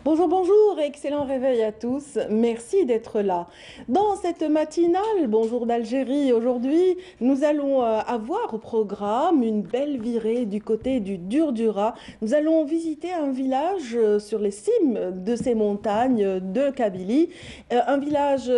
Bonjour, bonjour, excellent réveil à tous. Merci d'être là. Dans cette matinale, bonjour d'Algérie, aujourd'hui, nous allons avoir au programme une belle virée du côté du Durdura. Nous allons visiter un village sur les cimes de ces montagnes de Kabylie, un village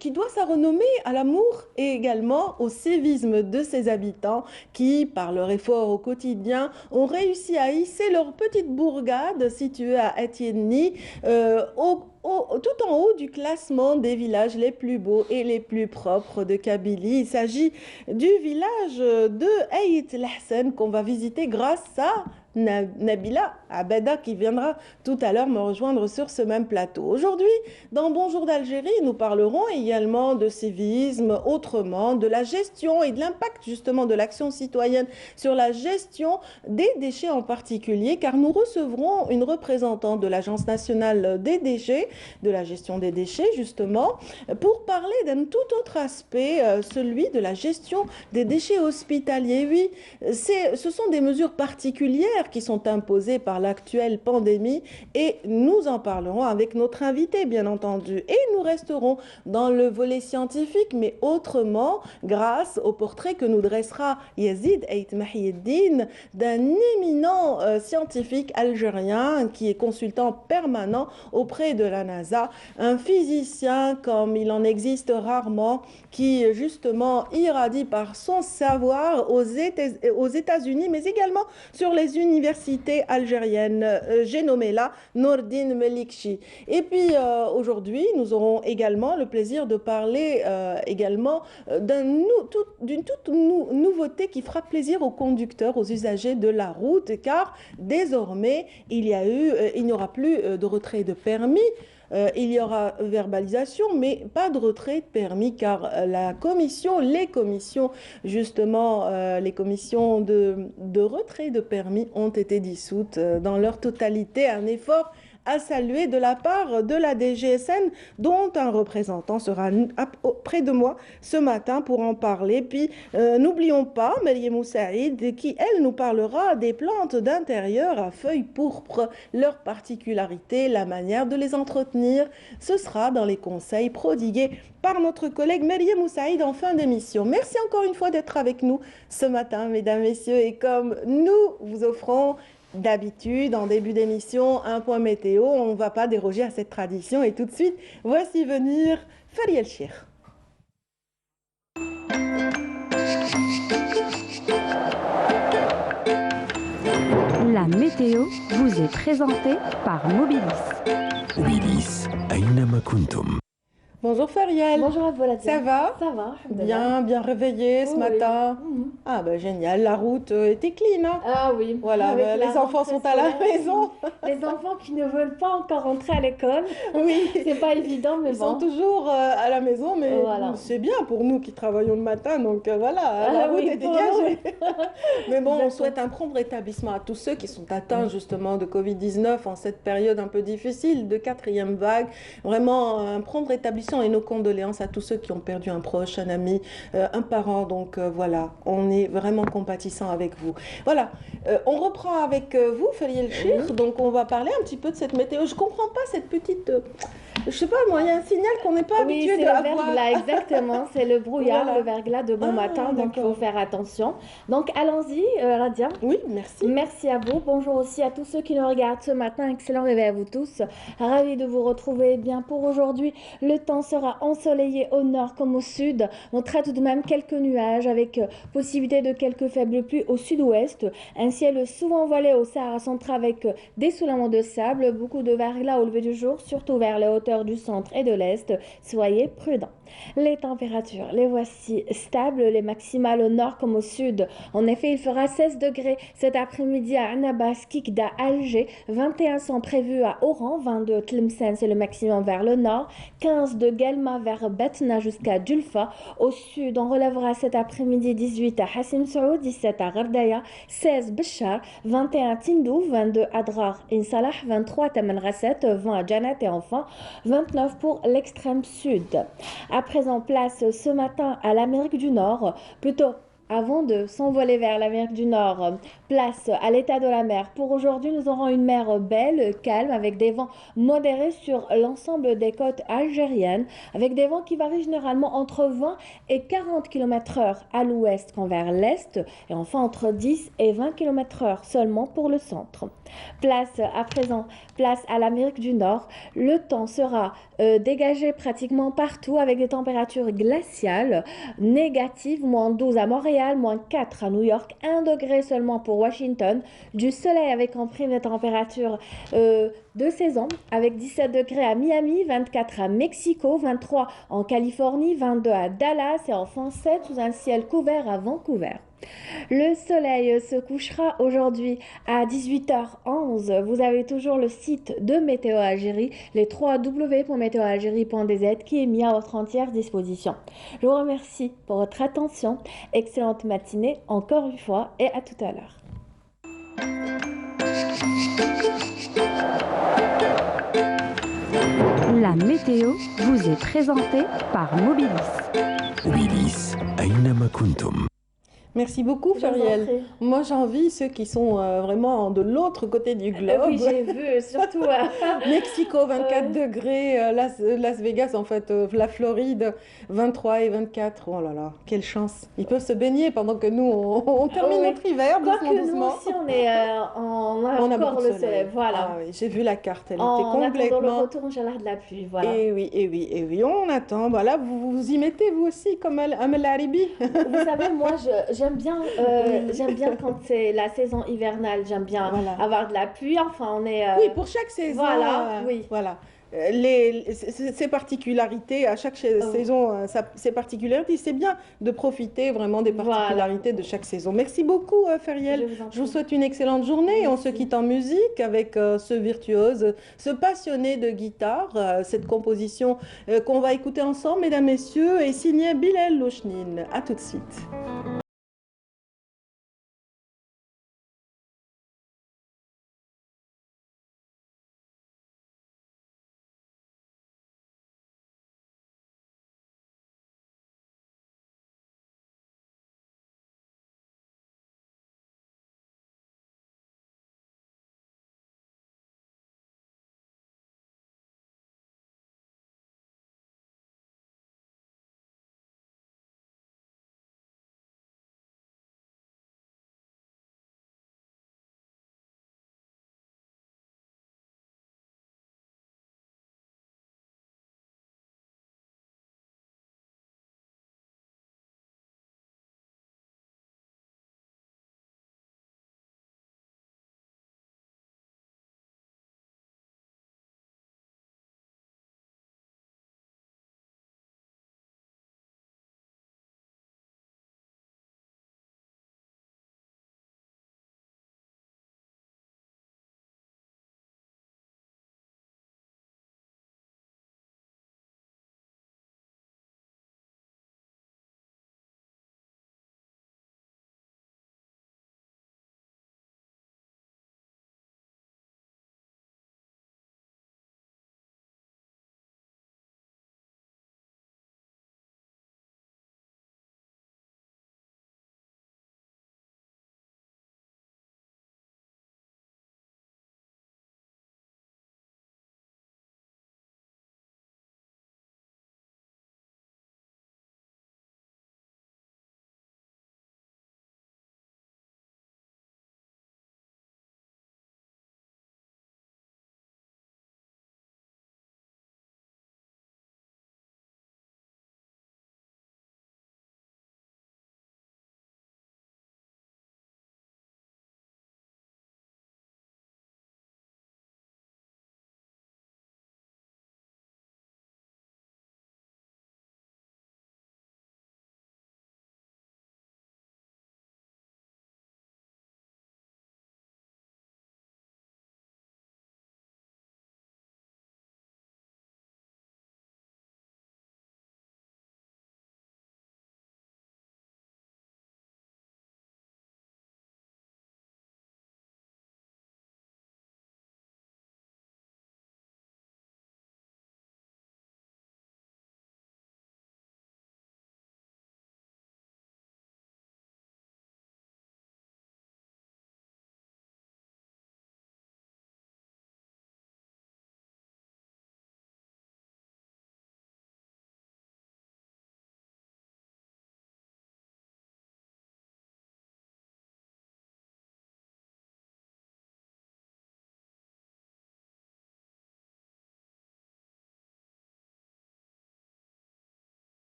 qui doit sa renommée à l'amour et également au civisme de ses habitants qui, par leur effort au quotidien, ont réussi à hisser leur petite bourgade située à Etienny tout en haut du classement des villages les plus beaux et les plus propres de Kabylie. Il s'agit du village de Aït Lahsen qu'on va visiter grâce à Nabila Abeda qui viendra tout à l'heure me rejoindre sur ce même plateau. Aujourd'hui, dans Bonjour d'Algérie, nous parlerons également de civisme autrement, de la gestion et de l'impact justement de l'action citoyenne sur la gestion des déchets en particulier, car nous recevrons une représentante de l'Agence nationale des déchets, de la gestion des déchets justement, pour parler d'un tout autre aspect, celui de la gestion des déchets hospitaliers. Oui, ce sont des mesures particulières qui sont imposées par l'actuelle pandémie et nous en parlerons avec notre invité bien entendu. Et nous resterons dans le volet scientifique mais autrement grâce au portrait que nous dressera Yazid Ait Mahieddine d'un éminent scientifique algérien qui est consultant permanent auprès de la NASA, un physicien comme il en existe rarement qui justement irradie par son savoir aux États-Unis mais également sur les universités algériennes. J'ai nommé là Nordine Melikchi. Et puis aujourd'hui, nous aurons également le plaisir de parler également d'une toute nouveauté qui fera plaisir aux conducteurs, aux usagers de la route, car désormais, il n'y aura plus de retrait de permis. Il y aura verbalisation, mais pas de retrait de permis, car les commissions, justement, les commissions de retrait de permis ont été dissoutes dans leur totalité. Un effort à saluer de la part de la DGSN, dont un représentant sera près de moi ce matin pour en parler. Puis, n'oublions pas Meriem Moussaïd, qui, elle, nous parlera des plantes d'intérieur à feuilles pourpres, leur particularité, la manière de les entretenir. Ce sera dans les conseils prodigués par notre collègue Meriem Moussaïd en fin d'émission. Merci encore une fois d'être avec nous ce matin, mesdames, messieurs, et comme nous vous offrons d'habitude, en début d'émission, un point météo, on ne va pas déroger à cette tradition. Et tout de suite, voici venir Fariel Chir. La météo vous est présentée par Mobilis. Mobilis, أينما كنتم. Bonjour Fariel. Bonjour à vous, Ça va? Ça va. Bien réveillé ce matin. Ah bah génial, la route était clean, hein? Ah oui. Voilà, les enfants sont à la maison. Les enfants qui ne veulent pas encore rentrer à l'école. Oui. C'est pas évident, mais Ils bon. sont toujours à la maison, mais voilà. C'est bien pour nous qui travaillons le matin, donc voilà, la route est dégagée. Mais bon, on souhaite un prompt rétablissement à tous ceux qui sont atteints justement de Covid-19 en cette période un peu difficile de quatrième vague. Vraiment un prompt rétablissement et nos condoléances à tous ceux qui ont perdu un proche, un ami, un parent. Donc voilà, on est vraiment compatissant avec vous. Voilà, on reprend avec vous, Fariel Chir. Donc on va parler un petit peu de cette météo. Je comprends pas cette petite... je sais pas, moi, il y a un signal qu'on n'est pas habitué de avoir. Oui, c'est le verglas, exactement. C'est le brouillard, Voilà. le verglas de bon matin, donc il faut faire attention. Donc allons-y, Radia. Oui, merci. Merci à vous. Bonjour aussi à tous ceux qui nous regardent ce matin. Excellent réveil à vous tous. Ravi de vous retrouver. Bien pour aujourd'hui, le temps sera ensoleillé au nord comme au sud. On traite tout de même quelques nuages avec possibilité de quelques faibles pluies au sud-ouest. Un ciel souvent voilé au Sahara central avec des soulèvements de sable, beaucoup de verglas au lever du jour, surtout vers les hauteurs du centre et de l'est. Soyez prudents. Les températures, les voici stables, les maximales au nord comme au sud. En effet, il fera 16 degrés cet après-midi à Annabas, Kikda, Alger. 21 sont prévus à Oran, 22 Tlemcen, c'est le maximum vers le nord. 15 de Guelma vers Betna jusqu'à Dulfa. Au sud, on relèvera cet après-midi 18 à Hassim Saoud, 17 à Gardaya, 16 Béchar, 21 Tindou, 22 Adrar Insalah, 23 Taman Rasset, 20 à Janat et enfin 29 pour l'extrême sud. À présent, place ce matin à l'Amérique du Nord, plutôt avant de s'envoler vers l'Amérique du Nord. Place à l'état de la mer. Pour aujourd'hui, nous aurons une mer belle, calme, avec des vents modérés sur l'ensemble des côtes algériennes, avec des vents qui varient généralement entre 20 et 40 km/h à l'ouest qu'en vers l'est, et enfin entre 10 et 20 km/h seulement pour le centre. Place à présent, place à l'Amérique du Nord. Le temps sera dégagé pratiquement partout avec des températures glaciales, négatives, -12 à Montréal, -4 à New York, 1 degré seulement pour Washington, du soleil avec en prime des températures de saison, avec 17 degrés à Miami, 24 à Mexico, 23 en Californie, 22 à Dallas et enfin 7 sous un ciel couvert à Vancouver. Le soleil se couchera aujourd'hui à 18h11. Vous avez toujours le site de Météo Algérie, les www.météoalgérie.dz qui est mis à votre entière disposition. Je vous remercie pour votre attention. Excellente matinée encore une fois et à tout à l'heure. La météo vous est présentée par Mobilis. Mobilis, أينما كنتم. Merci beaucoup, Je vous en Feriel. prie. Moi, j'envie ceux qui sont vraiment de l'autre côté du globe. Oui, j'ai vu, surtout Mexico, 24 degrés, Las Vegas, en fait, la Floride, 23 et 24. Oh là là, quelle chance. Ils peuvent se baigner pendant que nous, on termine oui. notre hiver, doucement, Quoique nous doucement. aussi, on a On a encore beaucoup de le soleil. Voilà. Ah oui, j'ai vu la carte, elle était En attendant le complètement... retour, Inch'Allah, de la pluie. Voilà. Et oui, et oui, et oui, on attend. Voilà, vous vous y mettez vous aussi, comme Amel Haribi. Vous savez, moi, Oui, j'aime bien quand c'est la saison hivernale. J'aime bien voilà. avoir de la pluie. Enfin, on est. Oui, pour chaque saison, Voilà, oui. voilà. Ses particularités, à chaque Euh, saison, ses particularités, c'est bien de profiter vraiment des voilà. particularités de chaque saison. Merci beaucoup, Je Feriel. vous en Je vous prie. souhaite une excellente journée et on se Merci. quitte en musique avec ce virtuose, ce passionné de guitare, cette composition qu'on va écouter ensemble, mesdames, messieurs, est signée Bilal Louchnin. À tout de suite.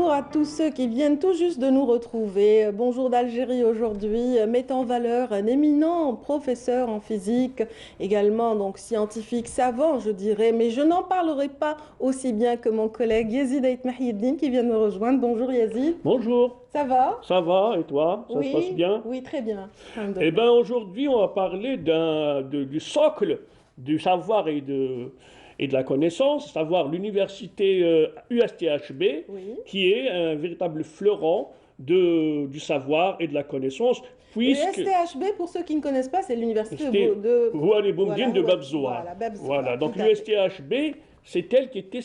bonjour à tous ceux qui viennent tout juste de nous retrouver. Bonjour d'Algérie aujourd'hui, met en valeur un éminent professeur en physique, également donc scientifique savant, je dirais, mais je n'en parlerai pas aussi bien que mon collègue Yazid Ait Mahieddine qui vient de me rejoindre. Bonjour Yazid. Bonjour. Ça va? Ça va, et toi? Ça Oui, se passe bien? oui, très bien. Eh bien, aujourd'hui, on va parler du socle du savoir et de la connaissance, savoir l'université USTHB, Oui. qui est un véritable fleuron du savoir et de la connaissance, Et puisque STHB, pour ceux qui ne connaissent pas, c'est l'université c'était de... Houari Boumdine de Voilà, Babzoua. voilà, Babzoua, Voilà, donc tout à fait. l'USTHB, c'est elle qui était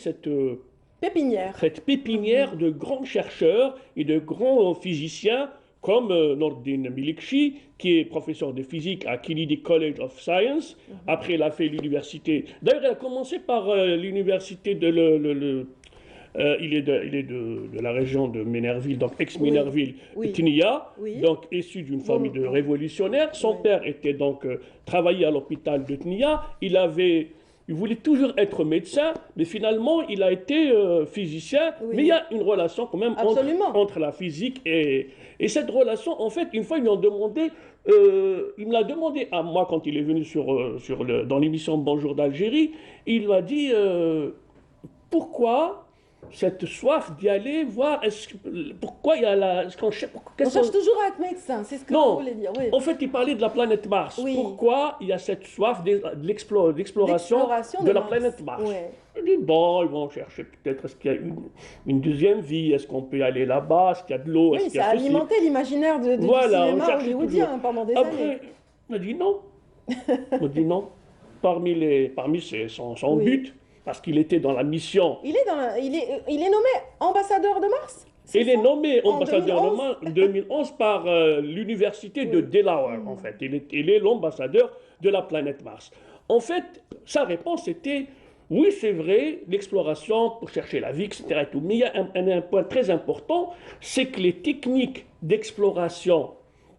Pépinière. cette pépinière de grands chercheurs et de grands physiciens comme Nordin Milikchi, qui est professeur de physique à Kennedy College of Science. Après, il a fait l'université. D'ailleurs, il a commencé par l'université il est de la région de Ménerville, donc ex-Ménerville, Oui. Tinea, Oui. donc issu d'une famille de révolutionnaires. Son père était donc travaillé à l'hôpital de Tinea. Il voulait toujours être médecin, mais finalement, il a été physicien. Oui. Mais il y a une relation quand même Absolument. entre la physique et cette relation. En fait, une fois, il me l'a demandé à moi quand il est venu dans l'émission Bonjour d'Algérie. Il m'a dit pourquoi cette soif d'y aller voir, pourquoi il y a On cherche toujours à être médecin, c'est ce que Non. vous voulez dire. Oui. En fait, il parlait de la planète Mars. Oui. Pourquoi il y a cette soif d'exploration de la planète Mars? Ouais. Je dis, bon, ils vont chercher peut-être, est-ce qu'il y a une deuxième vie? Est-ce qu'on peut aller là-bas? Est-ce qu'il y a de l'eau? Oui, Est-ce qu'il y ça a a ceci? alimenté l'imaginaire du Voilà, on cinéma cherche hollywoodien toujours. pendant des années. Après, on a dit non. On a dit non. Parmi son Oui. but, parce qu'il était dans la mission. Il est nommé ambassadeur de Mars? Il est nommé En ambassadeur 2011. en 2011 par l'université de Delaware, en fait. Il est l'ambassadeur de la planète Mars. En fait, sa réponse était, oui, c'est vrai, l'exploration pour chercher la vie, etc. et tout. Mais il y a un point très important, c'est que les techniques d'exploration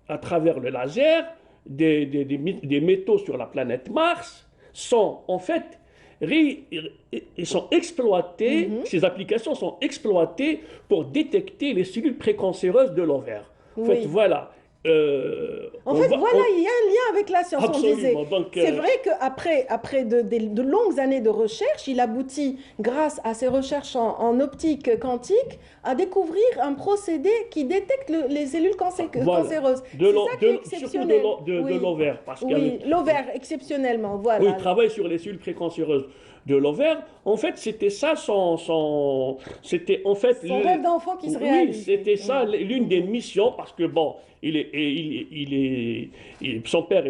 à travers le laser des métaux sur la planète Mars sont, en fait, ils sont exploités, ces applications sont exploitées pour détecter les cellules précancéreuses de l'ovaire. En Oui. fait, voilà. Il y a un lien avec la science. Absolument. On disait. Donc, C'est vrai qu'après de longues années de recherche, il aboutit, grâce à ses recherches en optique quantique, à découvrir un procédé qui détecte les cellules cancéreuses. C'est ça qui est exceptionnel. Surtout de l'ovaire. Oui, l'ovaire, exceptionnellement, voilà. Oui, il travaille sur les cellules précancéreuses de l'ovaire. En fait, c'était ça c'était en fait Son rêve d'enfant qui se réalise. Oui, c'était ça l'une des missions, parce que bon, son père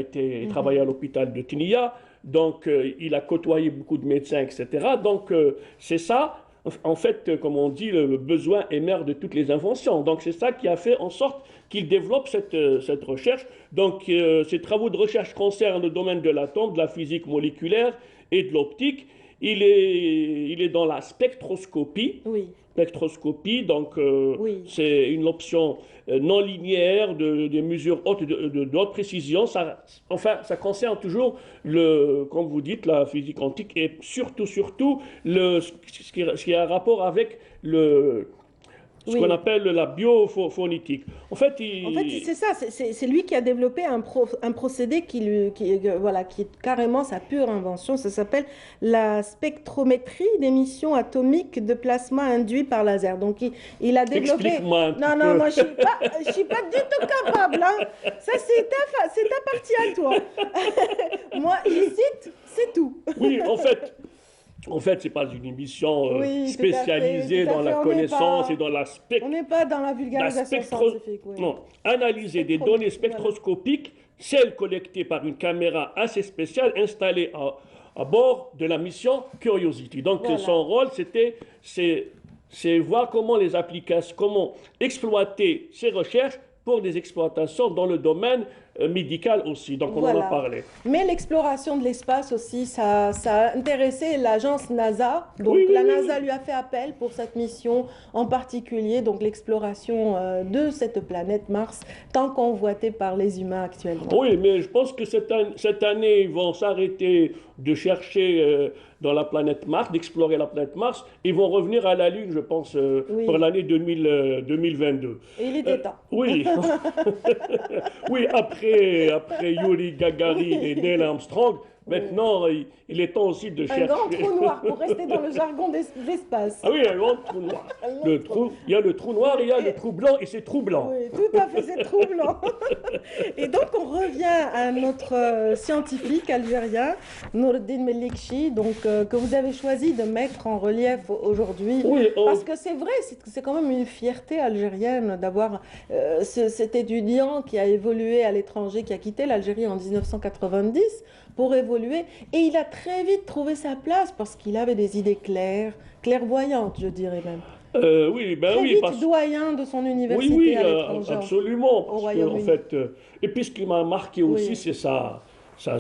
travaillait à l'hôpital de Tinea, donc il a côtoyé beaucoup de médecins, etc. Donc c'est ça. En fait, comme on dit, le besoin est mère de toutes les inventions. Donc c'est ça qui a fait en sorte qu'il développe cette recherche. Donc ses travaux de recherche concernent le domaine de l'atome, de la physique moléculaire et de l'optique. Il est dans la spectroscopie. Oui. Spectroscopie, donc Oui. c'est une option non linéaire des mesures hautes de haute précision. Ça concerne toujours, comme vous dites, la physique quantique et surtout ce qui a un rapport avec ce qu'on appelle la biophonétique. En fait, c'est ça, c'est lui qui a développé un procédé qui est carrément sa pure invention. Ça s'appelle la spectrométrie d'émissions atomiques de plasma induit par laser. Donc, il a développé... Explique-moi un petit peu. Non, moi, je suis pas du tout capable. Hein. Ça, c'est ta partie à toi. Moi, je cite, c'est tout. Oui, en fait, ce n'est pas une émission spécialisée dans la connaissance et dans la On n'est pas dans la vulgarisation scientifique. Oui. Non, analyser des données spectroscopiques, celles collectées par une caméra assez spéciale installée à bord de la mission Curiosity. Donc, son rôle, c'est voir comment comment exploiter ces recherches pour des exploitations dans le domaine médicale aussi, donc on en Voilà. a parlé. Mais l'exploration de l'espace aussi, ça a intéressé l'agence NASA. Donc Oui, oui, la oui, NASA lui a fait appel pour cette mission en particulier, donc l'exploration de cette planète Mars, tant convoitée par les humains actuellement. Oui, mais je pense que cette année, ils vont s'arrêter de chercher dans la planète Mars, d'explorer la planète Mars. Ils vont revenir à la Lune, je pense, Oui. pour l'année 2022. Et il était temps. Oui, oui, après Yuri Gagarin et Neil Armstrong, maintenant, il est temps aussi de Un chercher. grand trou noir, pour rester dans le jargon de l'espace. Ah oui, un grand trou noir. Il y a le trou noir, il y a le trou blanc, et c'est troublant. Oui, tout à fait, c'est troublant. Et donc, on revient à notre scientifique algérien, Noureddin Melikchi, donc, que vous avez choisi de mettre en relief aujourd'hui. Oui, Parce que c'est vrai, c'est quand même une fierté algérienne d'avoir cet étudiant qui a évolué à l'étranger, qui a quitté l'Algérie en 1990 pour évoluer. Et il a très vite trouvé sa place parce qu'il avait des idées claires, clairvoyantes, je dirais même. oui, ben Très oui, vite doyen de son université oui, oui, à l'étranger. absolument. au Parce que, en Royaume-Uni. fait, et puis ce qui m'a marqué aussi, Oui. c'est sa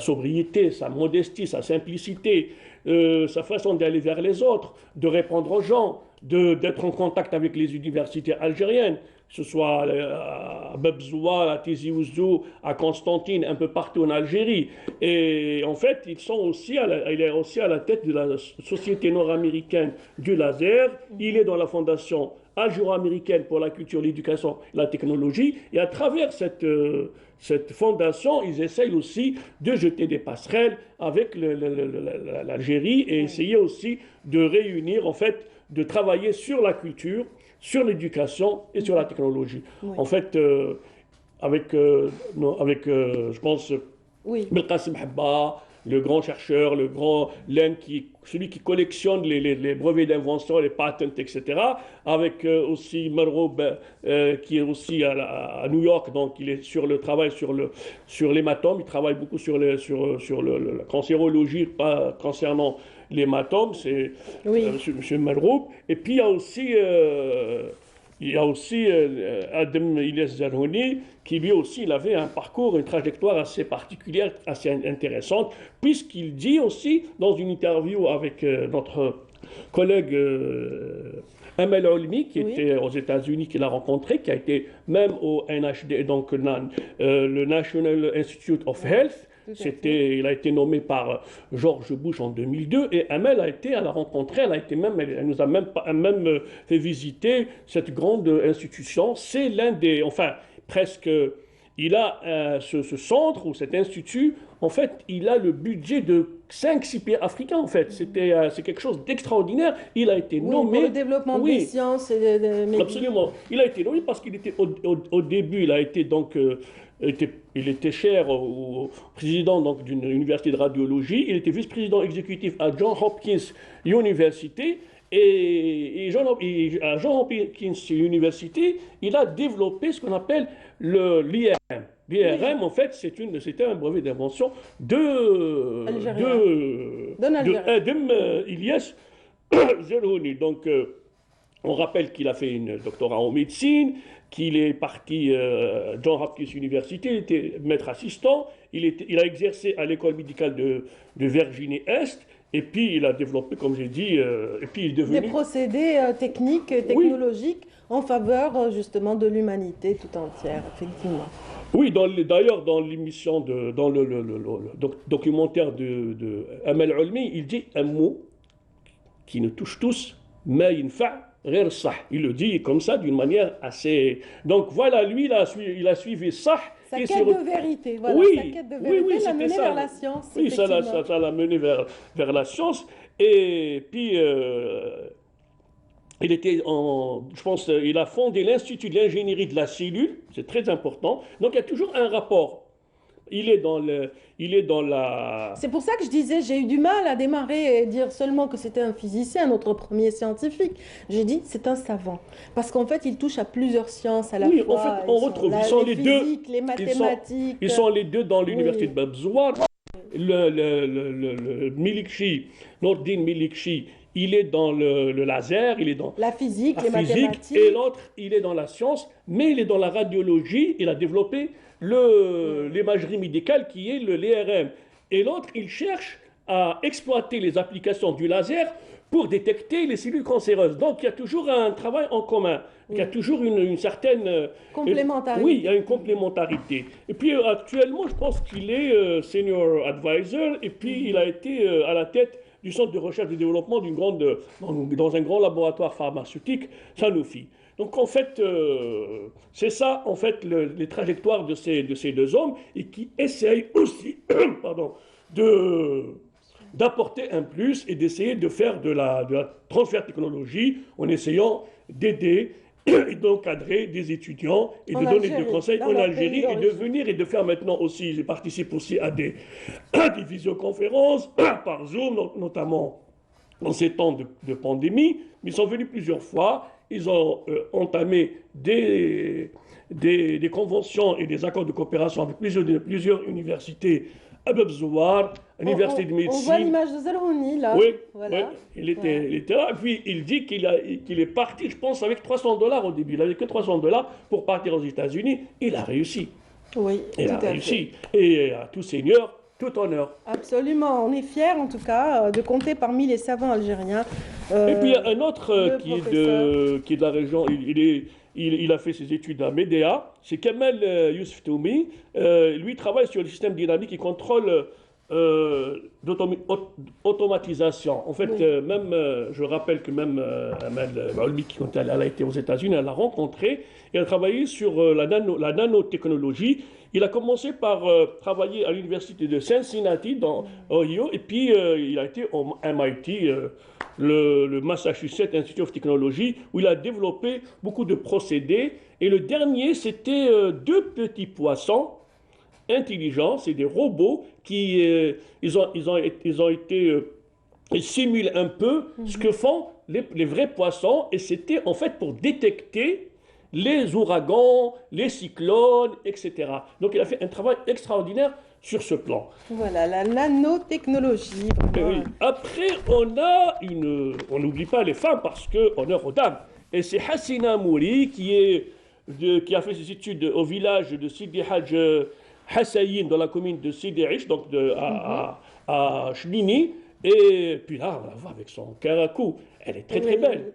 sobriété, sa modestie, sa simplicité, sa façon d'aller vers les autres, de répondre aux gens, d'être en contact avec les universités algériennes, que ce soit à Bebzoua, à Tizi Ouzou, à Constantine, un peu partout en Algérie. Et en fait, il est aussi à la tête de la Société nord-américaine du laser. Il est dans la fondation algéro-américaine pour la culture, l'éducation et la technologie. Et à travers cette fondation, ils essayent aussi de jeter des passerelles avec l'Algérie et essayer aussi de réunir, en fait, de travailler sur la culture, sur l'éducation et sur la technologie. Oui. En fait, je pense, Oui. Belkacem Habba, le grand chercheur, celui qui collectionne les brevets d'invention, les patents, etc. Avec aussi Marroub, qui est aussi à New York, donc il est sur le travail sur l'hématome, il travaille beaucoup sur la cancérologie, pas concernant l'hématome, c'est Oui. monsieur Marroub. Et puis il y a aussi Adem Ilyes Zarhouni, qui lui aussi, il avait un parcours, une trajectoire assez particulière, assez intéressante, puisqu'il dit aussi, dans une interview avec notre collègue Amel Olmi, qui était aux États-Unis, qui l'a rencontré, qui a été même au NHD, donc le National Institute of Health. Il a été nommé par George Bush en 2002 et Amel elle l'a rencontré, elle nous a même fait visiter cette grande institution. C'est l'un des, enfin presque, il a ce centre ou cet institut, en fait, il a le budget de 5-6 pays africains, en fait. C'est quelque chose d'extraordinaire. Il a été nommé... Pour le développement des sciences et des médias. Absolument. Il a été nommé parce qu'il était, au début, il a été donc... il était cher au président d'une université de radiologie. Il était vice-président exécutif à Johns Hopkins University. Et à Johns Hopkins University, il a développé ce qu'on appelle l'IRM. L'IRM, en fait, c'était un brevet d'invention Adem Ilyes Zarhouni. Donc, on rappelle qu'il a fait un doctorat en médecine, qu'il est parti à Johns Hopkins University, il était maître assistant, il a exercé à l'école médicale de Virginie-Est, et puis il a développé, comme j'ai dit, et puis il est devenu... Des procédés techniques et technologiques en faveur justement de l'humanité tout entière, effectivement. Oui, d'ailleurs, dans l'émission, dans le documentaire de Amel Olmi, il dit un mot qui nous touche tous, ma yinfa' ghayr sah. Il le dit comme ça, d'une manière assez... Donc voilà, lui, il a suivi sah. Sa quête de vérité, voilà. Oui, Sa quête de vérité l'a mené vers la science. Oui, ça l'a mené vers la science. Et puis, je pense, il a fondé l'Institut de l'ingénierie de la cellule, c'est très important. Donc il y a toujours un rapport. Il est dans la... C'est pour ça que je disais, j'ai eu du mal à démarrer et dire seulement que c'était un physicien, notre premier scientifique. J'ai dit, c'est un savant. Parce qu'en fait, il touche à plusieurs sciences à la fois. Oui, en fait, on retrouve, ils sont les deux. Les mathématiques. Ils sont les deux dans l'université de Bebzoua. Le Melikchi, Noureddin Melikchi, il est dans le laser, il est dans La physique, la les physique, mathématiques. et l'autre, il est dans la science, mais il est dans la radiologie. Il a développé l'imagerie médicale qui est l'IRM. Et l'autre, il cherche à exploiter les applications du laser pour détecter les cellules cancéreuses. Donc, il y a toujours un travail en commun. Il y a toujours une certaine... Complémentarité. Oui, il y a une complémentarité. Et puis, actuellement, je pense qu'il est senior advisor, et puis il a été à la tête du centre de recherche et développement dans un grand laboratoire pharmaceutique, Sanofi. Donc, en fait, c'est ça, en fait, les trajectoires de ces deux hommes, et qui essayent aussi, pardon, d'apporter un plus et d'essayer de faire de la transfert technologie en essayant d'aider et d'encadrer des étudiants et de donner des conseils en Algérie et de venir et de faire maintenant aussi, je participe aussi à des visioconférences par Zoom, notamment en ces temps de pandémie. Ils sont venus plusieurs fois, ils ont entamé des conventions et des accords de coopération avec plusieurs universités. Abeb Zouar, université de médecine. On voit l'image de Zalrouni là. Oui, voilà. oui, il était là. Et puis il dit qu'il est parti, je pense, avec $300 au début. Il n'avait que $300 pour partir aux États-Unis. Il a réussi. Oui, Il a tout à réussi. Et à tout seigneur, tout honneur. Absolument. On est fiers en tout cas de compter parmi les savants algériens. Et puis il y a un autre qui professeur. est de la région. Il a fait ses études à Médéa. C'est Kamel Youssef Toumi. Lui travaille sur le système dynamique et contrôle d'automatisation. En fait, je rappelle que même Amel Maoulmi, quand elle a été aux États-Unis, elle l'a rencontré et elle a travaillé sur la nanotechnologie. Il a commencé par travailler à l'université de Cincinnati, dans Ohio, et puis il a été au MIT, le Massachusetts Institute of Technology, où il a développé beaucoup de procédés. Et le dernier, c'était deux petits poissons intelligents, c'est des robots qui ils simulent un peu ce que font les vrais poissons, et c'était en fait pour détecter les ouragans, les cyclones, etc. Donc il a fait un travail extraordinaire sur ce plan. Voilà, la nanotechnologie. Et oui. Après, on n'oublie pas les femmes parce que honneur aux dames. Et c'est Hassina Mouri qui a fait ses études au village de Sidi Hadj Hassayin, dans la commune de Sidi Aish, donc à Chlini. Et puis là, on la voit avec son karakou. Elle est très très belle.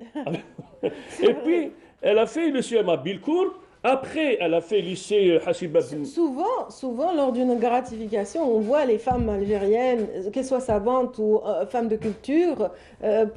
Et puis, elle a fait le CMA Bilkour. Après, elle a fait lycée Hassiba bin... Souvent, lors d'une gratification, on voit les femmes algériennes, qu'elles soient savantes ou femmes de culture,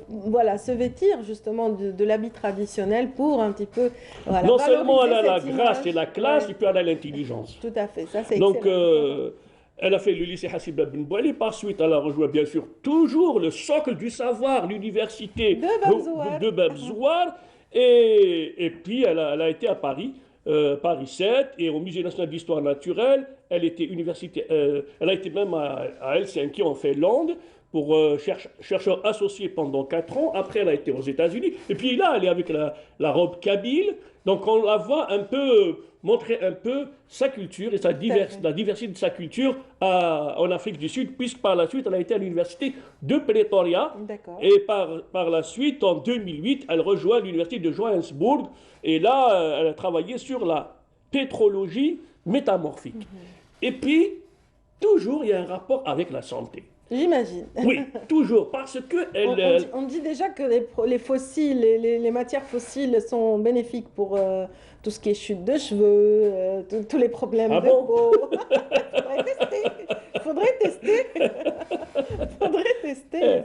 voilà, se vêtir justement de l'habit traditionnel pour un petit peu... Voilà, non seulement elle a la cette grâce image. et la classe, et puis elle a l'intelligence. Tout à fait, ça c'est Donc, excellent. elle a fait le lycée Hassiba bin Bouali. Par suite, elle a rejoint bien sûr toujours le socle du savoir, l'université de Bab Zouar. Et puis, elle a été à Paris. Paris 7 et au Musée national d'histoire naturelle. Elle a été même à Helsinki en Finlande pour chercheur associé pendant 4 ans. Après, elle a été aux États-Unis. Et puis là, elle est avec la robe kabyle. Donc on la voit un peu montrer un peu sa culture et la diversité de sa culture en Afrique du Sud, puisque par la suite, elle a été à l'université de Pretoria. Et par la suite, en 2008, elle rejoint l'université de Johannesburg. Et là, elle a travaillé sur la pétrologie métamorphique. Et puis, toujours, il y a un rapport avec la santé. J'imagine. Oui, toujours, parce que on dit déjà que les fossiles, les matières fossiles sont bénéfiques pour tout ce qui est chute de cheveux, tous les problèmes de peau. Faudrait tester.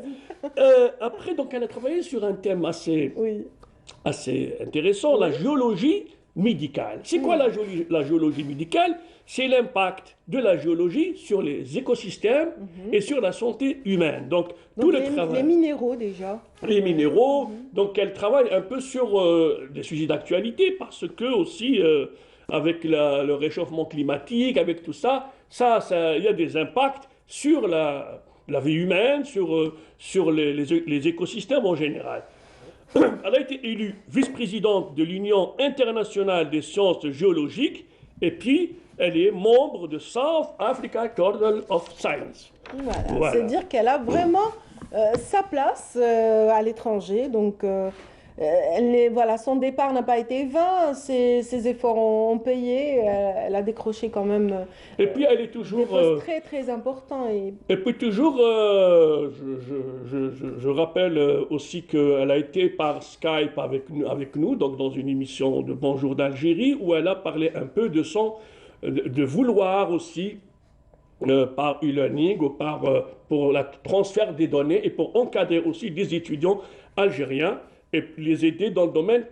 Après, donc, elle a travaillé sur un thème assez intéressant, la géologie médicale. C'est quoi la géologie médicale? C'est l'impact de la géologie sur les écosystèmes et sur la santé humaine. Donc tout le travail. Les minéraux déjà. Les minéraux. Donc elle travaille un peu sur des sujets d'actualité parce que aussi avec le réchauffement climatique, avec tout ça, il y a des impacts sur la vie humaine, sur les écosystèmes en général. Elle a été élue vice-présidente de l'Union internationale des sciences géologiques et puis elle est membre de South Africa Journal of Science. Voilà. C'est dire qu'elle a vraiment sa place à l'étranger. Donc, voilà, son départ n'a pas été vain, ses efforts ont payé. Elle a décroché quand même Et puis elle est des toujours, postes très, très importants. et puis toujours, je rappelle aussi qu'elle a été par Skype avec nous, donc dans une émission de Bonjour d'Algérie, où elle a parlé un peu de vouloir aussi, par e-learning ou pour le transfert des données et pour encadrer aussi des étudiants algériens et les aider dans le domaine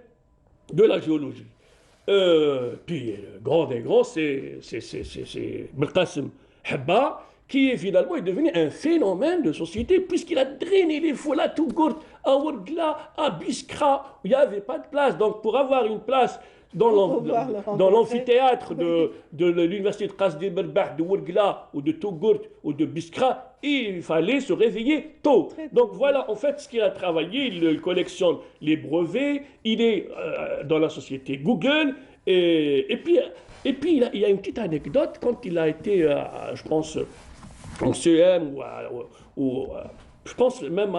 de la géologie. Puis, le grand des grands, c'est Belkacem Hebba, qui est finalement est devenu un phénomène de société, puisqu'il a drainé les foules à Tougourt, à Ouargla, à Biskra, où il n'y avait pas de place. Donc, pour avoir une place dans l'amphithéâtre de l'université de Qasdi Berbah, de Ouargla, ou de Tougourt, ou de Biskra, il fallait se réveiller tôt. Donc voilà, en fait, ce qu'il a travaillé, il collectionne les brevets, il est dans la société Google, et puis il y a une petite anecdote, quand il a été, je pense, en CEM, je pense même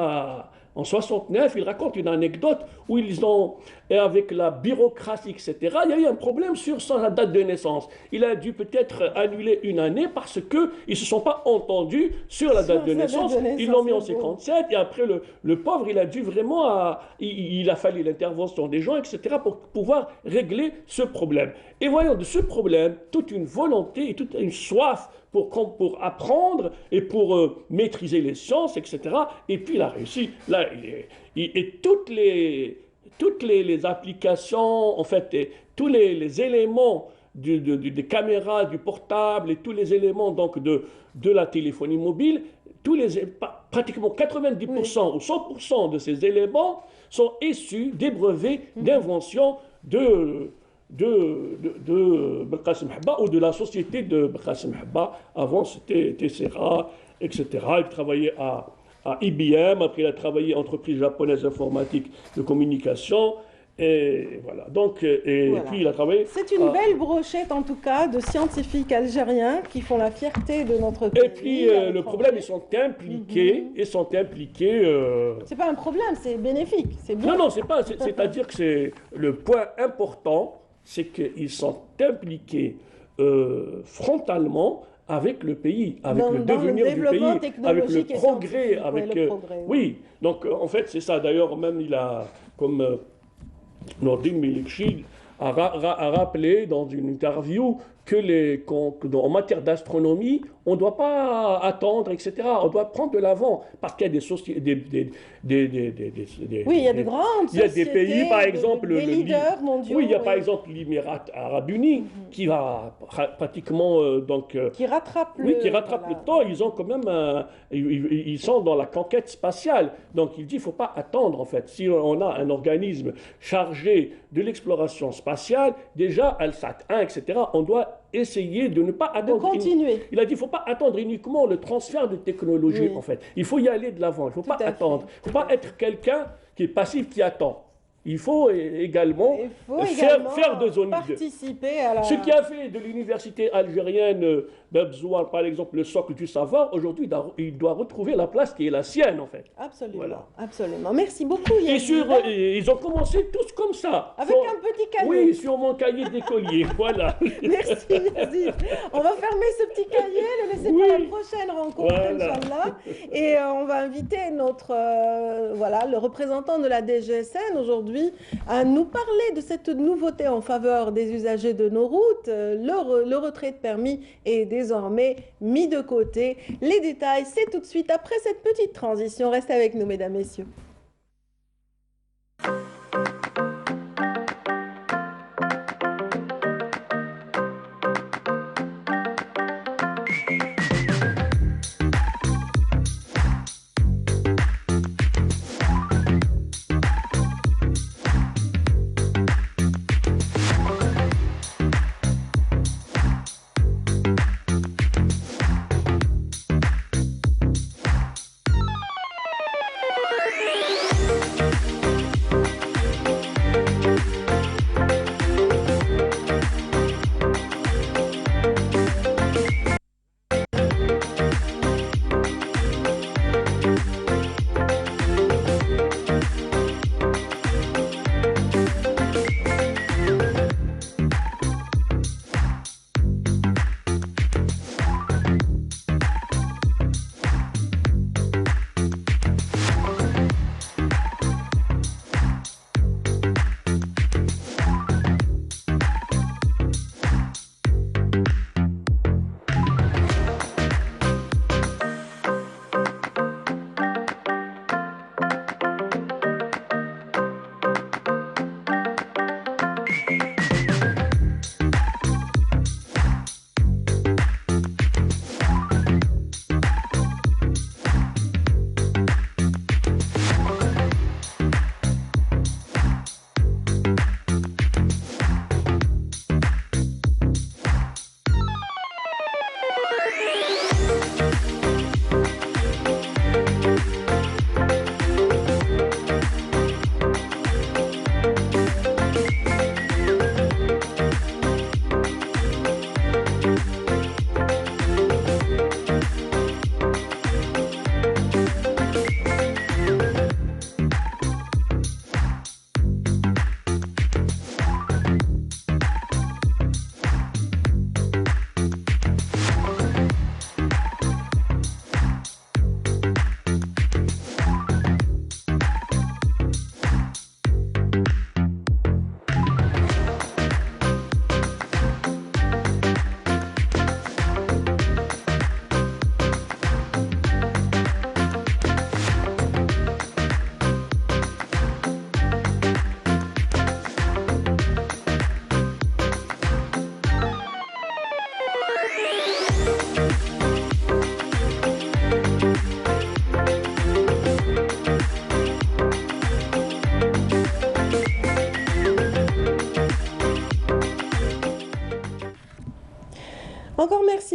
en 69, il raconte une anecdote où ils ont, et avec la bureaucratie, etc., il y a eu un problème sur sa date de naissance. Il a dû peut-être annuler une année parce qu'ils ne se sont pas entendus sur la date de naissance. Ils l'ont mis en 57 et après le pauvre, il a dû vraiment, il a fallu l'intervention des gens, etc., pour pouvoir régler ce problème. Et voyons de ce problème toute une volonté et toute une soif pour apprendre et pour maîtriser les sciences, etc. Et puis il a réussi. Là, et toutes les applications, en fait, et tous les éléments des caméras, du portable et tous les éléments donc de la téléphonie mobile, pratiquement 90% ou 100% de ces éléments sont issus des brevets d'invention de Belkacem Hebba ou de la société de Belkacem Hebba. Avant, c'était Tessera, etc. Il travaillait à IBM, après il a travaillé à entreprise japonaise informatique de communication. Et voilà. Donc, voilà. Puis il a travaillé. C'est une belle brochette en tout cas de scientifiques algériens qui font la fierté de notre pays. Et puis le problème, ils sont impliqués. C'est pas un problème, c'est bénéfique. C'est bien. Non, c'est pas. C'est-à-dire que c'est le point important, c'est qu'ils sont impliqués frontalement avec le pays, avec le devenir du pays, avec le progrès, oui. Donc en fait, c'est ça. D'ailleurs, même il a comme Nordine Melikchi a rappelé dans une interview en matière d'astronomie, on ne doit pas attendre, etc. On doit prendre de l'avant, parce qu'il y a des sociétés, oui, il y a des grandes il y a des pays, par exemple, des leaders mondiaux. Oui, il y a par exemple l'Émirat arabe uni, qui va pratiquement qui rattrape le temps. Ils ont quand même ils sont dans la conquête spatiale. Donc il dit, il ne faut pas attendre en fait. Si on a un organisme chargé de l'exploration spatiale, déjà Alsat 1, etc., on doit essayer de ne pas attendre. De continuer. Il a dit, il ne faut pas attendre uniquement le transfert de technologie, en fait. Il faut y aller de l'avant. Il ne faut pas attendre. Il ne faut pas être quelqu'un qui est passif, qui attend. Il faut également faire de zone participer à la... Ce qui a fait de l'université algérienne d'Abzouar, par exemple, le socle du savoir, aujourd'hui, il doit retrouver la place qui est la sienne, en fait. Absolument, voilà. Absolument. Merci beaucoup, Yazid. Et ils ont commencé tous comme ça. Avec un petit cahier. Oui, sur mon cahier d'écolier, voilà. Merci, Yazid. On va fermer ce petit cahier, le laisser pour la prochaine rencontre, Inch'Allah. Et on va inviter le représentant de la DGSN aujourd'hui à nous parler de cette nouveauté en faveur des usagers de nos routes. Le retrait de permis est désormais mis de côté. Les détails, c'est tout de suite après cette petite transition. Restez avec nous, mesdames, messieurs.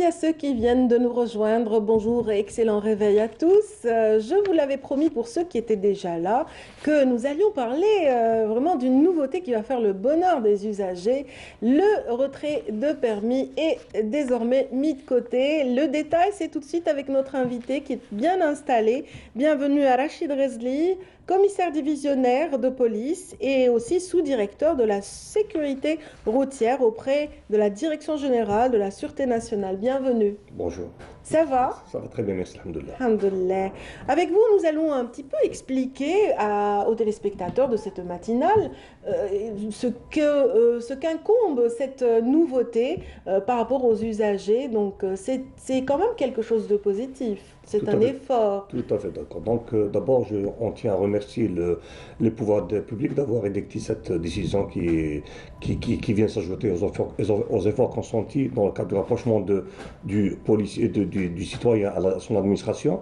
merci à ceux qui viennent de nous rejoindre. Bonjour et excellent réveil à tous. Je vous l'avais promis pour ceux qui étaient déjà là que nous allions parler vraiment d'une nouveauté qui va faire le bonheur des usagers. Le retrait de permis est désormais mis de côté. Le détail, c'est tout de suite avec notre invité qui est bien installé. Bienvenue à Rachid Rezli, commissaire divisionnaire de police et aussi sous-directeur de la sécurité routière auprès de la Direction générale de la Sûreté nationale. Bienvenue. Bonjour. Ça va? Ça va très bien, merci, alhamdoulilah. Alhamdoulilah. Avec vous, nous allons un petit peu expliquer aux téléspectateurs de cette matinale ce qu'incombe cette nouveauté par rapport aux usagers. Donc, c'est quand même quelque chose de positif. C'est un effort. Tout à fait, d'accord. Donc, d'abord, on tient à remercier les pouvoirs publics d'avoir édicté cette décision qui vient s'ajouter aux efforts consentis dans le cadre du rapprochement du policier, du citoyen à son administration.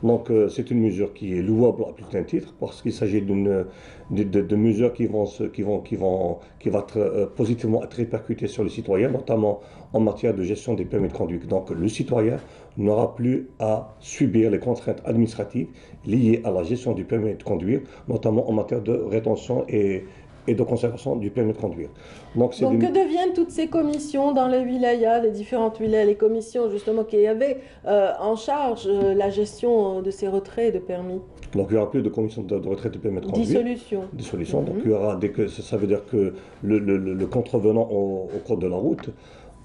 Donc, c'est une mesure qui est louable à plus d'un titre parce qu'il s'agit de mesures qui vont être positivement être répercutées sur les citoyens, notamment en matière de gestion des permis de conduire. Donc, le citoyen n'aura plus à subir les contraintes administratives liées à la gestion du permis de conduire, notamment en matière de rétention et de conservation du permis de conduire. Donc que deviennent toutes ces commissions dans les wilayas, les différentes wilayas, les commissions justement qui avaient en charge la gestion de ces retraits de permis? Donc il n'y aura plus de commission de retrait de permis de conduire. Dissolution. Donc il y aura, ça veut dire que le contrevenant au code de la route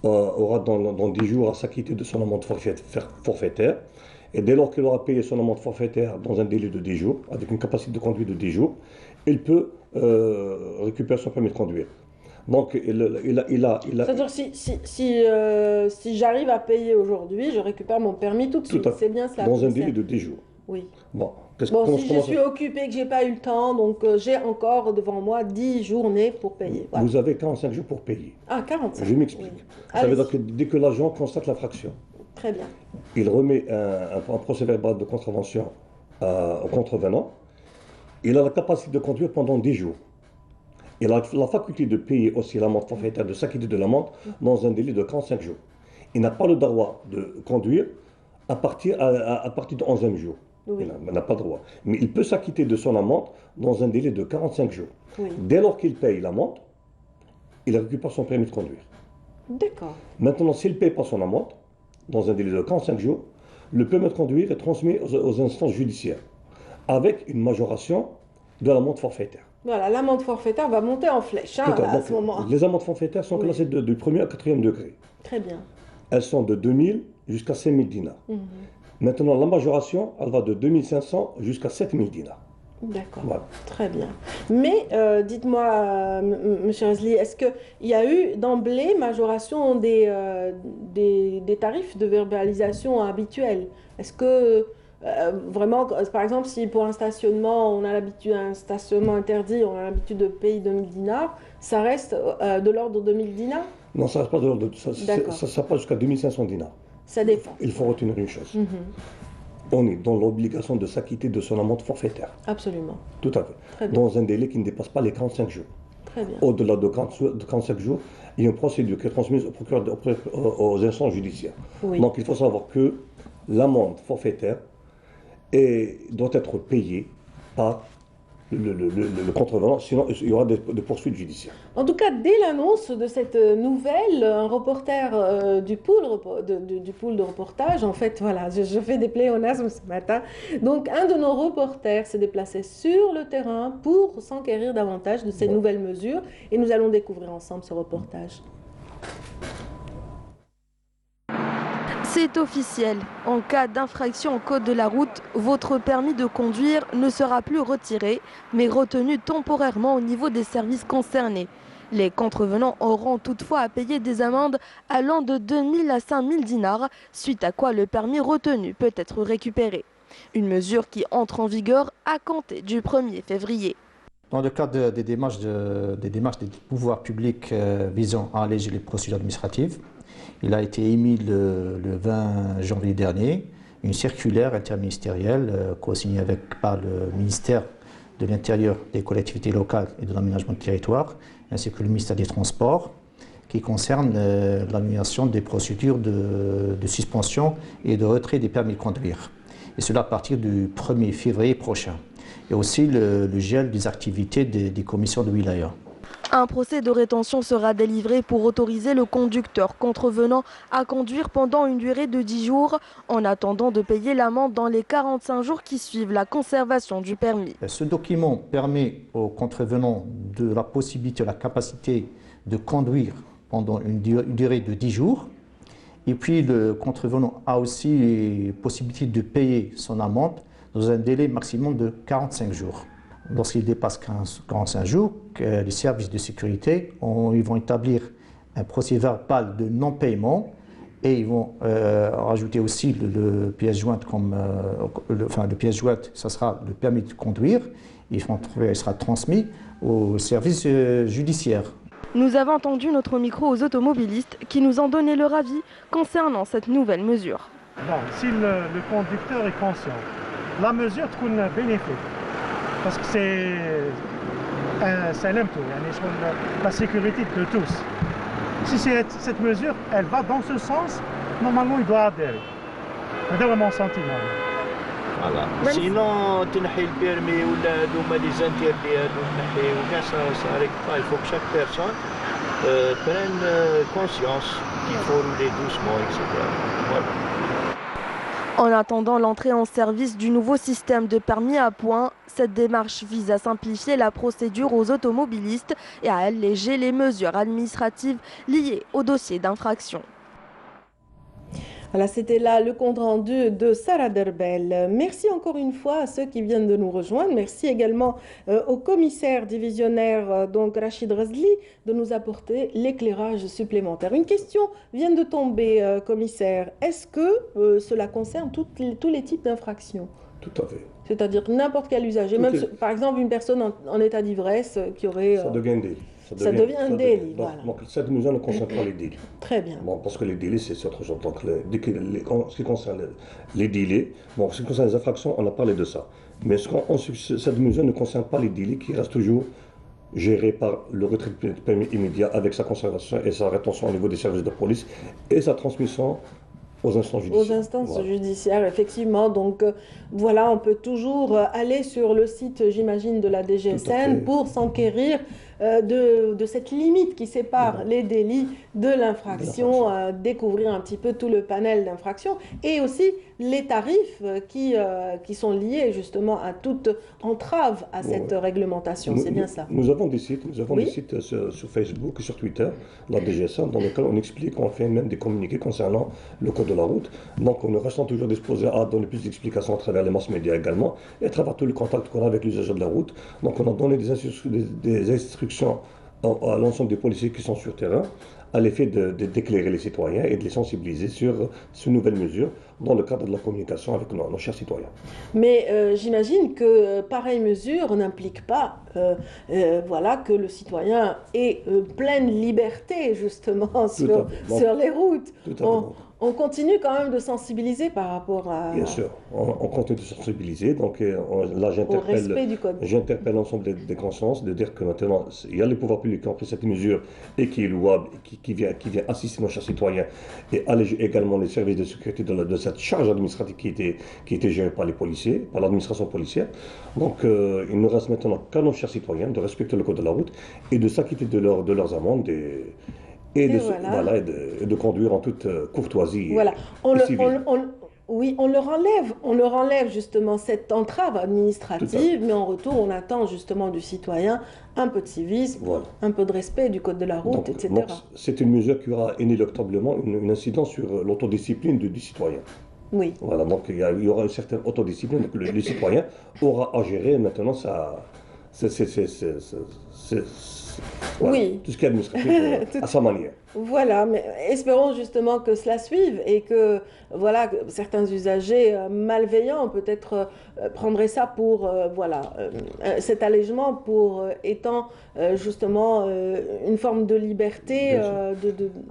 aura dans 10 jours à s'acquitter de son amende forfaitaire. Et dès lors qu'il aura payé son amende forfaitaire dans un délai de 10 jours, avec une capacité de conduite de 10 jours, il peut récupérer son permis de conduire. Donc, c'est-à-dire si j'arrive à payer aujourd'hui, je récupère mon permis tout de suite. C'est bien cela. Dans un délai de 10 jours. Oui. Bon, si je suis occupé, que je n'ai pas eu le temps, donc j'ai encore devant moi 10 journées pour payer. Voilà. Vous avez 45 jours pour payer. Ah, 45. Je m'explique. Oui. Ça veut dire que dès que l'agent constate l'infraction, très bien, il remet un procès-verbal de contravention au contrevenant. Il a la capacité de conduire pendant 10 jours. Il a la faculté de payer aussi l'amende forfaitaire, de s'acquitter de l'amende dans un délai de 45 jours. Il n'a pas le droit de conduire à partir du 11e jour. Oui. Il n'a pas le droit. Mais il peut s'acquitter de son amende dans un délai de 45 jours. Oui. Dès lors qu'il paye l'amende, il récupère son permis de conduire. D'accord. Maintenant, s'il ne paye pas son amende, dans un délai de 45 jours, le permis de conduire est transmis aux instances judiciaires, avec une majoration de l'amende forfaitaire. Voilà, l'amende forfaitaire va monter en flèche à ce moment. Les amendes forfaitaires sont classées du 1er à 4e degré. Très bien. Elles sont de 2000 jusqu'à 5000 dinars. Maintenant, la majoration, elle va de 2500 jusqu'à 7000 dinars. D'accord, voilà. Très bien. Mais dites-moi, M. Rezli, est-ce qu'il y a eu d'emblée majoration des tarifs de verbalisation habituels? Est-ce que vraiment, par exemple, si pour un stationnement, on a l'habitude, un stationnement interdit, on a l'habitude de payer 2000 dinars, ça reste de l'ordre de 2000 dinars? Non, ça ne reste pas de l'ordre de ça passe jusqu'à 2500 dinars. Ça dépend. Il faut retenir une chose. On est dans l'obligation de s'acquitter de son amende forfaitaire. Absolument. Tout à fait. Très bien. Dans un délai qui ne dépasse pas les 45 jours. Très bien. Au-delà de 45 jours, il y a une procédure qui est transmise aux instances judiciaires. Oui. Donc il faut savoir que l'amende forfaitaire doit être payée par le contrevenant, sinon il y aura des poursuites judiciaires. En tout cas, dès l'annonce de cette nouvelle, un reporter du pool de reportage, en fait, voilà, je fais des pléonasmes ce matin, donc un de nos reporters s'est déplacé sur le terrain pour s'enquérir davantage de ces nouvelles mesures, et nous allons découvrir ensemble ce reportage. C'est officiel. En cas d'infraction au code de la route, votre permis de conduire ne sera plus retiré, mais retenu temporairement au niveau des services concernés. Les contrevenants auront toutefois à payer des amendes allant de 2000 à 5000 dinars, suite à quoi le permis retenu peut être récupéré. Une mesure qui entre en vigueur à compter du 1er février. Dans le cadre des démarches des pouvoirs publics visant à alléger les procédures administratives, il a été émis le 20 janvier dernier une circulaire interministérielle co-signée par le ministère de l'Intérieur, des collectivités locales et de l'aménagement du territoire, ainsi que le ministère des Transports, qui concerne l'annulation des procédures de suspension et de retrait des permis de conduire. Et cela à partir du 1er février prochain. Et aussi le gel des activités des commissions de wilaya. Un procès de rétention sera délivré pour autoriser le conducteur contrevenant à conduire pendant une durée de 10 jours en attendant de payer l'amende dans les 45 jours qui suivent la conservation du permis. Ce document permet aux contrevenants de la possibilité, la capacité de conduire pendant une durée de 10 jours. Et puis le contrevenant a aussi possibilité de payer son amende dans un délai maximum de 45 jours. Lorsqu'il dépasse 45 jours, les services de sécurité ils vont établir un procès verbal de non-paiement et ils vont rajouter aussi le pièce jointe le pièce jointe, ça sera le permis de conduire. Il sera transmis au service judiciaire. Nous avons entendu notre micro aux automobilistes qui nous ont donné leur avis concernant cette nouvelle mesure. Bon, si le conducteur est conscient, la mesure est bénéfique. Parce que c'est la sécurité de tous. Si cette mesure, elle va dans ce sens, normalement il doit adhérer. C'est mon sentiment. Voilà. Sinon, تنحي البيرمي ولا هذوما لي زانتيردي هذو تنحي وكاع ça arrive pas. Il faut que chaque personne prenne conscience qu'il faut rouler doucement, etc. Voilà. En attendant l'entrée en service du nouveau système de permis à points, cette démarche vise à simplifier la procédure aux automobilistes et à alléger les mesures administratives liées au dossier d'infraction. Voilà, c'était là le compte-rendu de Sarah Derbel. Merci encore une fois à ceux qui viennent de nous rejoindre. Merci également au commissaire divisionnaire, donc Rachid Razli, de nous apporter l'éclairage supplémentaire. Une question vient de tomber, commissaire. Est-ce que cela concerne tous les types d'infractions? Tout à fait. C'est-à-dire n'importe quel usager, même par exemple une personne en état d'ivresse qui aurait... Ça devient un délit. Ça devient un délit, voilà. Donc cette mesure ne concerne pas les délits. Très bien. Bon, parce que les délits, c'est autre chose. Donc, ce qui concerne les délits, bon, ce qui concerne les infractions, on a parlé de ça. Mais cette mesure ne concerne pas les délits qui restent toujours gérés par le retrait de permis immédiat avec sa conservation et sa rétention au niveau des services de police et sa transmission aux instances judiciaires. Aux instances judiciaires, effectivement. Donc voilà, on peut toujours aller sur le site, j'imagine, de la DGSN pour s'enquérir de cette limite qui sépare les délits de l'infraction, découvrir un petit peu tout le panel d'infractions et aussi les tarifs qui sont liés justement à toute entrave à cette réglementation. C'est bien ça. Nous avons des sites, des sites sur Facebook et sur Twitter, la DGSN, dans lesquels on explique, on fait même des communiqués concernant le code de la route. Donc nous restons toujours disposés à donner plus d'explications à travers les masses médias également et à travers tout le contact qu'on a avec les usagers de la route. Donc on a donné des instructions à l'ensemble des policiers qui sont sur terrain à l'effet d'éclairer les citoyens et de les sensibiliser sur ces nouvelles mesures dans le cadre de la communication avec nos chers citoyens. Mais j'imagine que pareille mesure n'implique pas voilà, que le citoyen ait pleine liberté justement sur les routes. On continue quand même de sensibiliser par rapport à... Bien sûr, on continue de sensibiliser. Donc là, j'interpelle l'ensemble des consciences de dire que maintenant, il y a les pouvoirs publics qui ont pris cette mesure et qui est louable, qui vient assister nos chers citoyens et alléger également les services de sécurité de cette charge administrative qui était gérée par les policiers, par l'administration policière. Donc il ne reste maintenant qu'à nos chers citoyens de respecter le code de la route et de s'acquitter de leurs amendes et de conduire en toute courtoisie. Voilà. On leur enlève justement cette entrave administrative, mais en retour, on attend justement du citoyen un peu de civisme, un peu de respect du code de la route, etc. Donc, c'est une mesure qui aura inéluctablement une incidence sur l'autodiscipline du citoyen. Oui. Voilà, donc il y aura une certaine autodiscipline, donc le citoyen aura à gérer maintenant voilà, tout ce qui est administratif à sa manière. Voilà, mais espérons justement que cela suive et que voilà, certains usagers malveillants peut-être prendraient ça pour cet allègement pour étant justement une forme de liberté.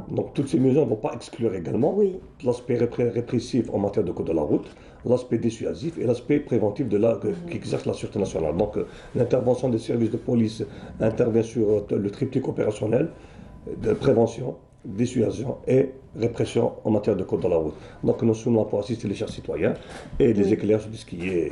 Donc toutes ces mesures ne vont pas exclure également l'aspect répressif en matière de code de la route, l'aspect dissuasif et l'aspect préventif qui exerce la sûreté nationale. Donc l'intervention des services de police intervient sur le triptyque opérationnel, de prévention, dissuasion et répression en matière de code de la route. Donc nous sommes là pour assister les chers citoyens et les éclairer sur ce qui est...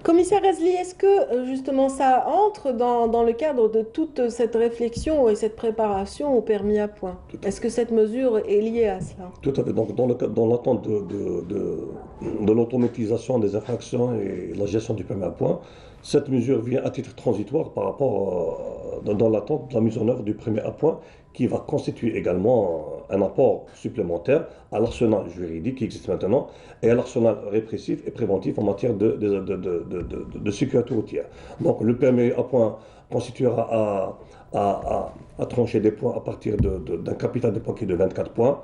Commissaire Razli, est-ce que justement ça entre dans le cadre de toute cette réflexion et cette préparation au permis à points? Est-ce que cette mesure est liée à cela? Tout à fait. Donc dans l'attente de l'automatisation des infractions et la gestion du permis à points, cette mesure vient à titre transitoire par rapport dans l'attente de la mise en œuvre du permis à points qui va constituer également un apport supplémentaire à l'arsenal juridique qui existe maintenant et à l'arsenal répressif et préventif en matière de sécurité routière. Donc le permis à points constituera à trancher des points à partir d'un capital de points qui est de 24 points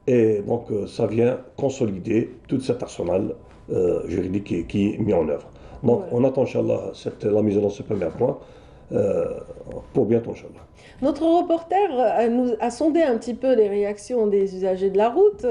et donc ça vient consolider tout cet arsenal juridique qui est mis en œuvre. Donc on attend, Inch'Allah, la mise en œuvre de ce permis à points pour bientôt, Inch'Allah. Notre reporter a sondé un petit peu les réactions des usagers de la route.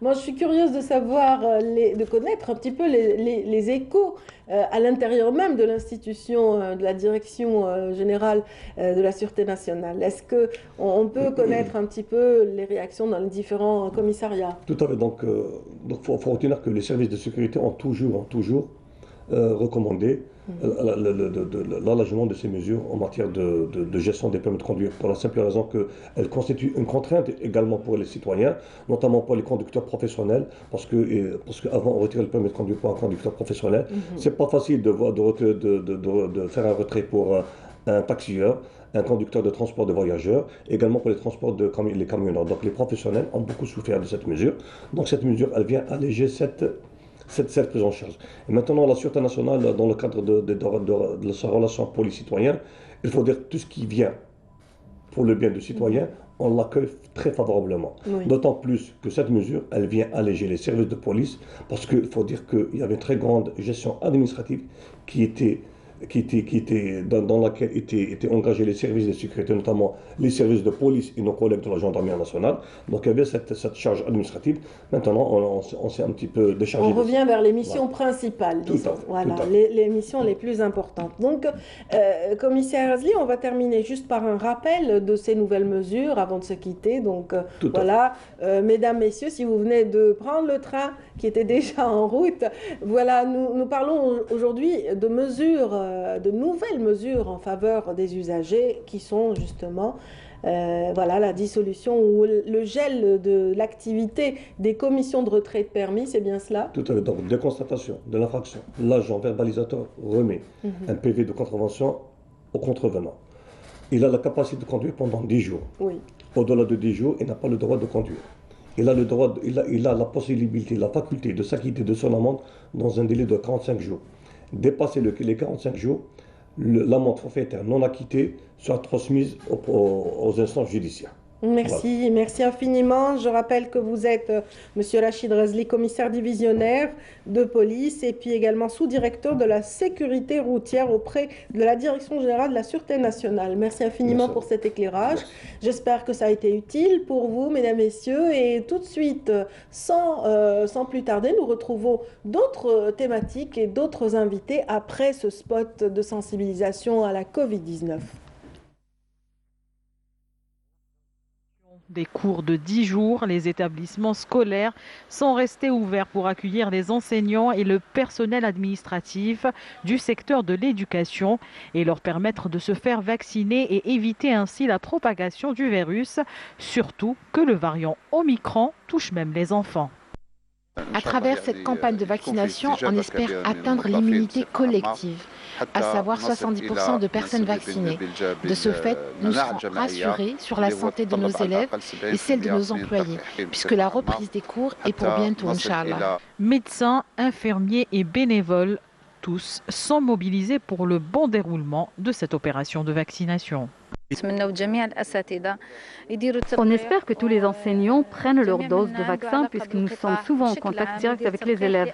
Moi, je suis curieuse de savoir, de connaître un petit peu les échos à l'intérieur même de l'institution, de la direction générale de la Sûreté nationale. Est-ce qu'on peut connaître un petit peu les réactions dans les différents commissariats? Tout à fait. Donc, faut retenir que les services de sécurité ont toujours recommandé l'allègement de ces mesures en matière de gestion des permis de conduire, pour la simple raison qu'elles constituent une contrainte également pour les citoyens, notamment pour les conducteurs professionnels, parce qu'avant on retirait le permis de conduire pour un conducteur professionnel. C'est pas facile de faire un retrait pour un taxieur, un conducteur de transport de voyageurs, également pour les transports les camionneurs. Donc les professionnels ont beaucoup souffert de cette mesure. Donc cette mesure, elle vient alléger cette prise en charge. Et maintenant, la Sûreté nationale, dans le cadre de sa relation police-citoyen, il faut dire que tout ce qui vient pour le bien du citoyen, on l'accueille très favorablement. Oui. D'autant plus que cette mesure, elle vient alléger les services de police, parce qu'il faut dire qu'il y avait une très grande gestion administrative dans laquelle étaient engagés les services de sécurité, notamment les services de police et nos collègues de la gendarmerie nationale. Donc il y avait cette charge administrative. Maintenant, on s'est un petit peu déchargé. On revient vers les missions principales, disons. Voilà, les missions les plus importantes. Donc, commissaire Razli, on va terminer juste par un rappel de ces nouvelles mesures avant de se quitter. Donc voilà, mesdames, messieurs, si vous venez de prendre le train qui était déjà en route, voilà, nous parlons aujourd'hui de mesures, de nouvelles mesures en faveur des usagers qui sont justement voilà, la dissolution ou le gel de l'activité des commissions de retrait de permis, c'est bien cela? Tout à fait. Donc, dès constatation de l'infraction, l'agent verbalisateur remet un PV de contravention au contrevenant. Il a la capacité de conduire pendant 10 jours. Oui. Au-delà de 10 jours, il n'a pas le droit de conduire. Il a la possibilité, la faculté de s'acquitter de son amende dans un délai de 45 jours. Dépasser les 45 jours, l'amende forfaitaire non acquittée sera transmise aux instances judiciaires. Merci, voilà. Merci infiniment. Je rappelle que vous êtes Monsieur Rachid Razli, commissaire divisionnaire de police et puis également sous-directeur de la sécurité routière auprès de la Direction générale de la Sûreté nationale. Merci infiniment pour cet éclairage. J'espère que ça a été utile pour vous, mesdames, messieurs. Et tout de suite, sans plus tarder, nous retrouvons d'autres thématiques et d'autres invités après ce spot de sensibilisation à la Covid-19. Des cours de 10 jours, les établissements scolaires sont restés ouverts pour accueillir les enseignants et le personnel administratif du secteur de l'éducation et leur permettre de se faire vacciner et éviter ainsi la propagation du virus, surtout que le variant Omicron touche même les enfants. À travers cette campagne de vaccination, on espère atteindre l'immunité collective, à savoir 70% de personnes vaccinées. De ce fait, nous serons rassurés sur la santé de nos élèves et celle de nos employés, puisque la reprise des cours est pour bientôt, Inch'Allah. Médecins, infirmiers et bénévoles, tous sont mobilisés pour le bon déroulement de cette opération de vaccination. On espère que tous les enseignants prennent leur dose de vaccin puisque nous sommes souvent en contact direct avec les élèves.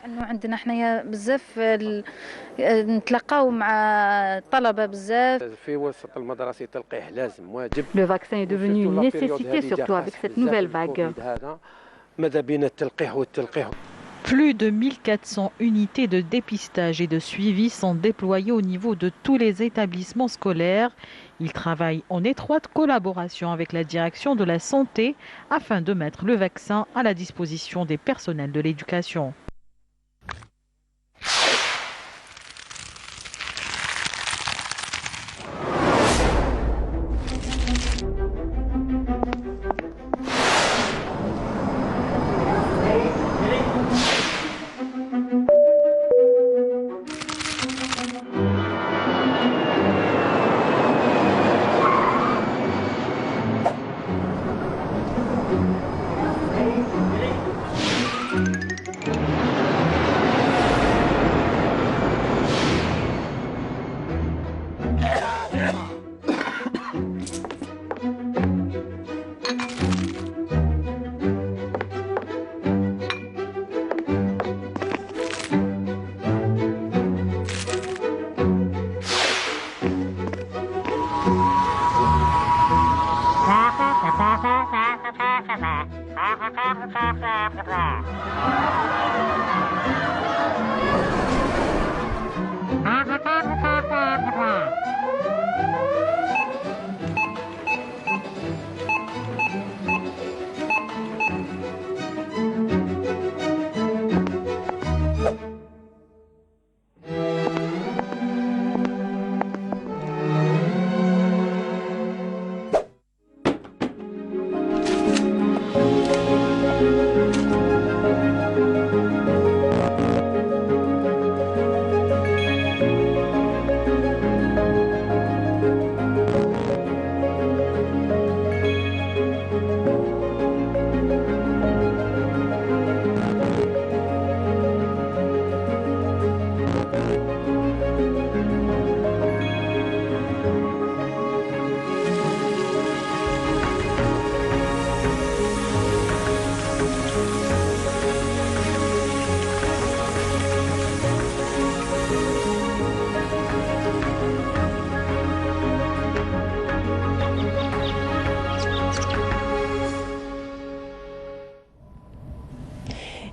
Le vaccin est devenu une nécessité, surtout avec cette nouvelle vague. Plus de 1400 unités de dépistage et de suivi sont déployées au niveau de tous les établissements scolaires. Ils travaillent en étroite collaboration avec la direction de la santé afin de mettre le vaccin à la disposition des personnels de l'éducation.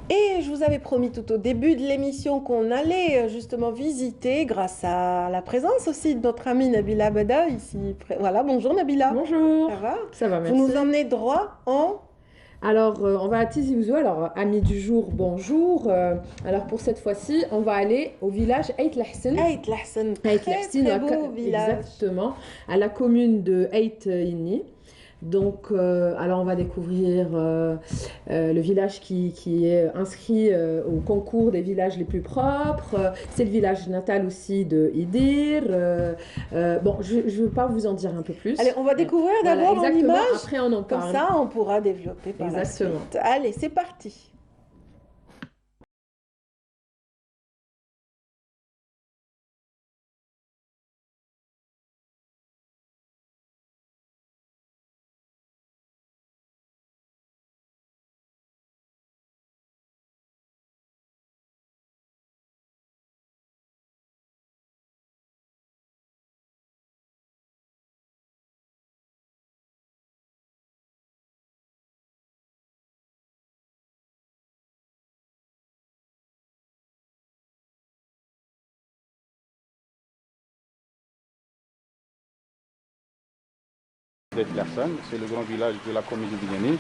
Et je vous avais promis tout au début de l'émission qu'on allait justement visiter, grâce à la présence aussi de notre amie Nabila Bada ici. Voilà, bonjour Nabila. Bonjour. Ça va? Ça va, merci. Vous nous emmenez droit en... Alors, on va à Tizi Ouzou. Alors, amis du jour, bonjour. Alors, pour cette fois-ci, on va aller au village Ait Lahsen. Ait Lahsen, Ait très Lahsen, très beau village. Exactement, à la commune de Ait Inni. Donc, alors on va découvrir le village qui est inscrit au concours des villages les plus propres. C'est le village natal aussi de Idir. Bon, je ne veux pas vous en dire un peu plus. Allez, on va découvrir d'abord en exactement. image. Après, on en parle. Comme ça, on pourra développer par la suite. Allez, c'est parti. C'est le grand village de la commune de Bigani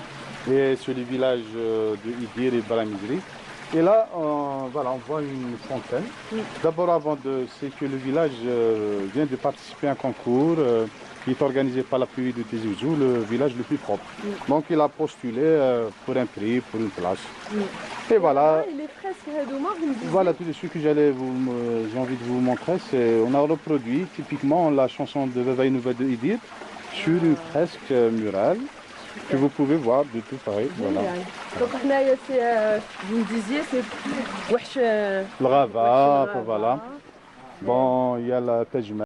et c'est le village de Idir et Balamizri. Et là, voilà, on voit une fontaine. D'abord, c'est que le village vient de participer à un concours qui est organisé par la pluie de Tizi Ouzou, le village le plus propre. Donc, il a postulé pour un prix, pour une place. Et voilà. Voilà, tout de suite que j'ai envie de vous montrer, on a reproduit typiquement la chanson de Vevaï Nouva de Idir sur une fresque murale que vous pouvez voir de tout pareil. Voilà. Donc, vous me disiez, c'est le Rava, voilà. Bon, il y a la Tajma.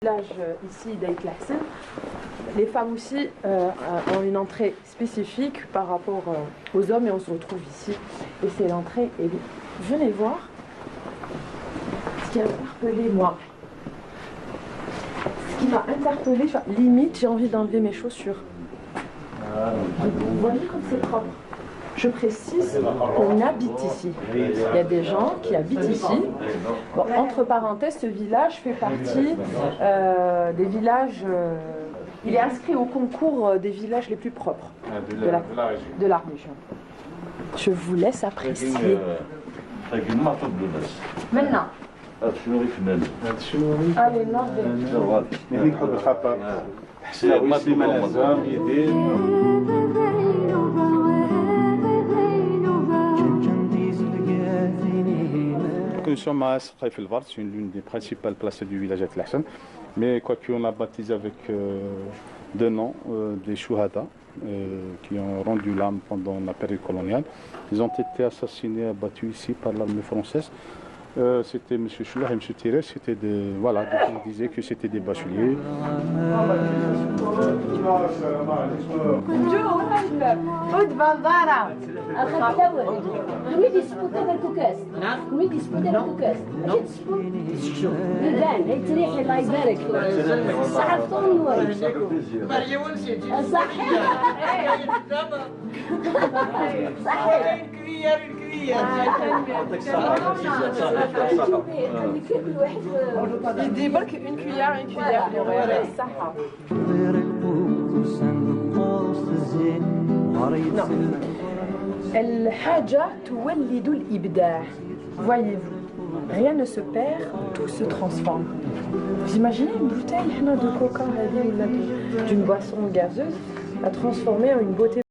Village ici d'Ait Lahsen, les femmes aussi ont une entrée spécifique par rapport aux hommes et on se retrouve ici. Et c'est l'entrée. Et venez voir ce qui a interpellé moi. Ce qui m'a interpellé, limite j'ai envie d'enlever mes chaussures. Vous voyez comme c'est propre. Je précise qu'on habite ici. Il y a des gens qui habitent ici. Bon, entre parenthèses, ce village fait partie des villages... il est inscrit au concours des villages les plus propres de la région. Je vous laisse apprécier. Maintenant. Allez, Nous sommes à Sraïf el-Vard, c'est l'une des principales places du village Ait Lahsen. Mais quoique on a baptisé avec deux noms des Chouhada qui ont rendu l'âme pendant la période coloniale. Ils ont été assassinés, abattus ici par l'armée française. C'était M. Choulah et M. Thierry, c'était des... Voilà, ils disaient que c'était des bacheliers. Il débarque une cuillère. Non. الحاجة تولد الإبداع. Voyez-vous, rien ne se perd, tout se transforme. Vous imaginez une bouteille de coca ou d'une boisson gazeuse à transformer en une beauté.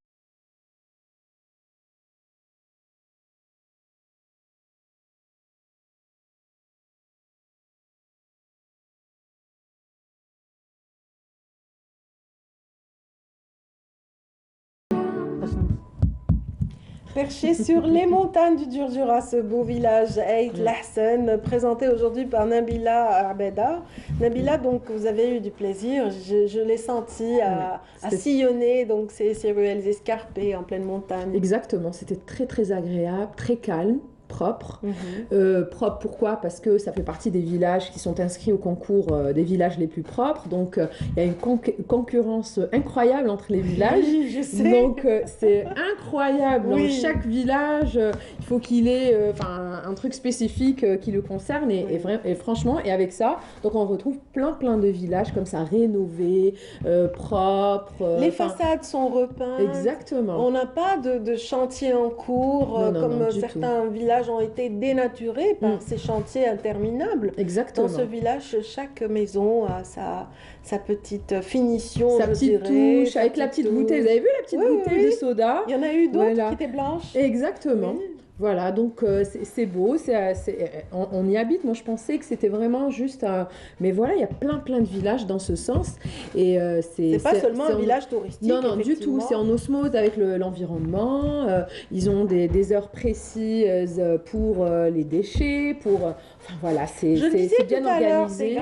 Perché sur les montagnes du Djurdjura, ce beau village Ait Lahsen, présenté aujourd'hui par Nabila Abeda. Nabila, donc vous avez eu du plaisir, je l'ai senti à sillonner donc ces ruelles escarpées en pleine montagne. Exactement, c'était très très agréable, très calme. Propre. Propre pourquoi? Parce que ça fait partie des villages qui sont inscrits au concours des villages les plus propres. Donc il y a une concurrence incroyable entre les villages. Oui, je sais. Donc c'est incroyable. Oui. Dans chaque village, il faut qu'il ait un truc spécifique qui le concerne. Et franchement, et avec ça, donc on retrouve plein de villages comme ça, rénovés, propres. Les façades sont repeintes. Exactement. On n'a pas de chantier en cours comme certains villages ont été dénaturés par ces chantiers interminables. Exactement. Dans ce village, chaque maison a sa petite finition, sa petite touche, avec la petite bouteille. Vous avez vu la petite bouteille de soda? Il y en a eu d'autres qui étaient blanches. Exactement. Oui. Voilà, donc c'est beau, on y habite. Moi, je pensais que c'était vraiment juste... mais voilà, il y a plein de villages dans ce sens. Et c'est pas seulement un village touristique. Non, du tout. C'est en osmose avec l'environnement. Ils ont des heures précises pour les déchets, enfin voilà, c'est bien organisé.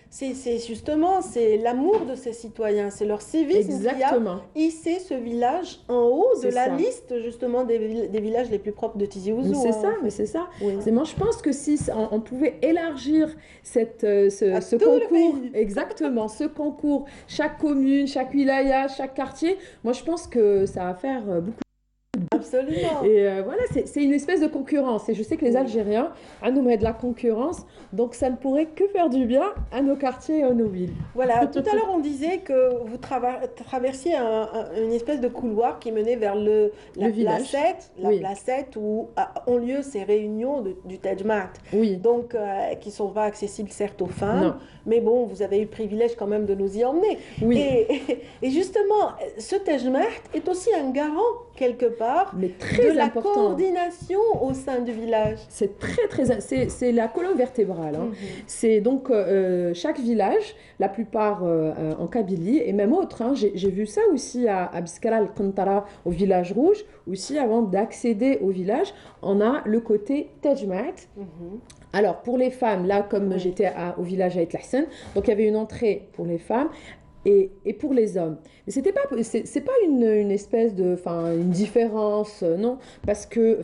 C'est justement, c'est l'amour de ces citoyens, c'est leur civisme qui a hissé ce village en haut de la liste justement des villages les plus propres de Tizi Ouzou. Mais c'est ça. Oui. Moi, je pense que si on pouvait élargir ce concours, exactement, ce concours, chaque commune, chaque wilaya, chaque quartier, moi je pense que ça va faire beaucoup. Absolument. Et voilà, c'est une espèce de concurrence. Et je sais que les Algériens, à nous mettre de la concurrence, donc ça ne pourrait que faire du bien à nos quartiers et à nos villes. Voilà, tout à l'heure on disait que vous traversiez une espèce de couloir qui menait vers la placette où ont lieu ces réunions du Taj Mahat. Oui. Donc, qui ne sont pas accessibles certes aux femmes, mais bon, vous avez eu le privilège quand même de nous y emmener. Oui. Et justement, ce Taj Mahat est aussi un garant quelque part de la coordination au sein du village. C'est c'est la colonne vertébrale. Hein. C'est donc chaque village, la plupart en Kabylie et même autres. Hein. J'ai vu ça aussi à Biskala al-Qantara, au village rouge. Aussi, avant d'accéder au village, on a le côté Taj Mahat Alors, pour les femmes, là, comme j'étais au village à Et Lahsen, donc il y avait une entrée pour les femmes et pour les hommes. Mais c'est pas une espèce de, une différence, non, parce que,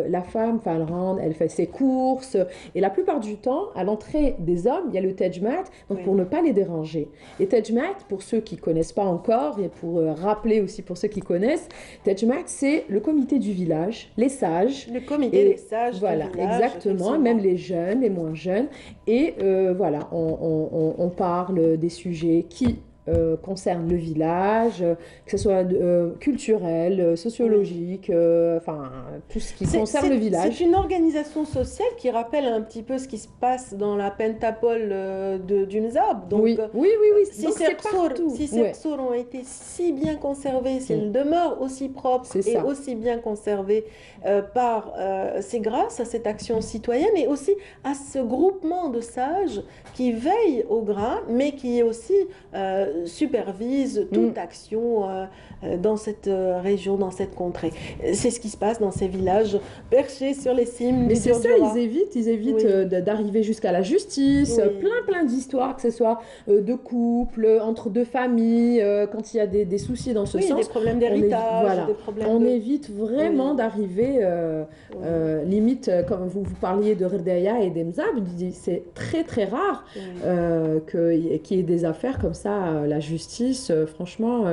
la femme, elle rentre, elle fait ses courses, et la plupart du temps, à l'entrée des hommes, il y a le tejmat, donc pour ne pas les déranger. Et tejmat, pour ceux qui connaissent pas encore, et pour rappeler aussi pour ceux qui connaissent, tejmat, c'est le comité du village, les sages. Le comité des sages voilà, du village, exactement, même les jeunes, les moins jeunes, et voilà, on parle des sujets qui concerne le village, que ce soit culturel, sociologique, tout ce qui concerne le village. C'est une organisation sociale qui rappelle un petit peu ce qui se passe dans la pentapole du Mzab. Donc, oui. Si Donc, ces Qsour ont été si bien conservés, s'ils demeurent aussi propres et aussi bien conservés c'est grâce à cette action citoyenne et aussi à ce groupement de sages qui veillent au grain, mais qui aussi supervise toute action dans cette région, dans cette contrée. C'est ce qui se passe dans ces villages perchés sur les cimes. Mais c'est ça, ils évitent d'arriver jusqu'à la justice, plein d'histoires, que ce soit de couple, entre deux familles, quand il y a des soucis dans ce sens. Des problèmes d'héritage, des problèmes évite vraiment d'arriver, limite, comme vous parliez de Rdaya et d'Emzab, c'est très rare qu'il y ait des affaires comme ça, la justice, franchement,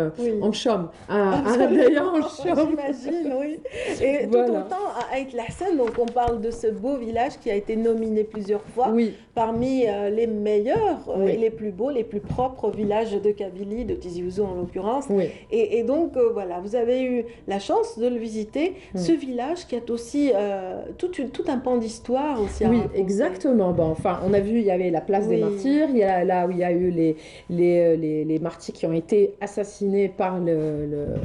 en chôme. D'ailleurs, en chôme. J'imagine, oui. Et tout autant, à Et Lahsen, donc on parle de ce beau village qui a été nominé plusieurs fois parmi les meilleurs et les plus beaux, les plus propres villages de Kabylie, de Tizi Ouzou en l'occurrence. Et donc, voilà, vous avez eu la chance de le visiter, ce village qui a aussi tout un pan d'histoire aussi à raconter. Exactement. Bon, on a vu, il y avait la place des martyrs, il y a là où il y a eu les martyrs qui ont été assassinés par le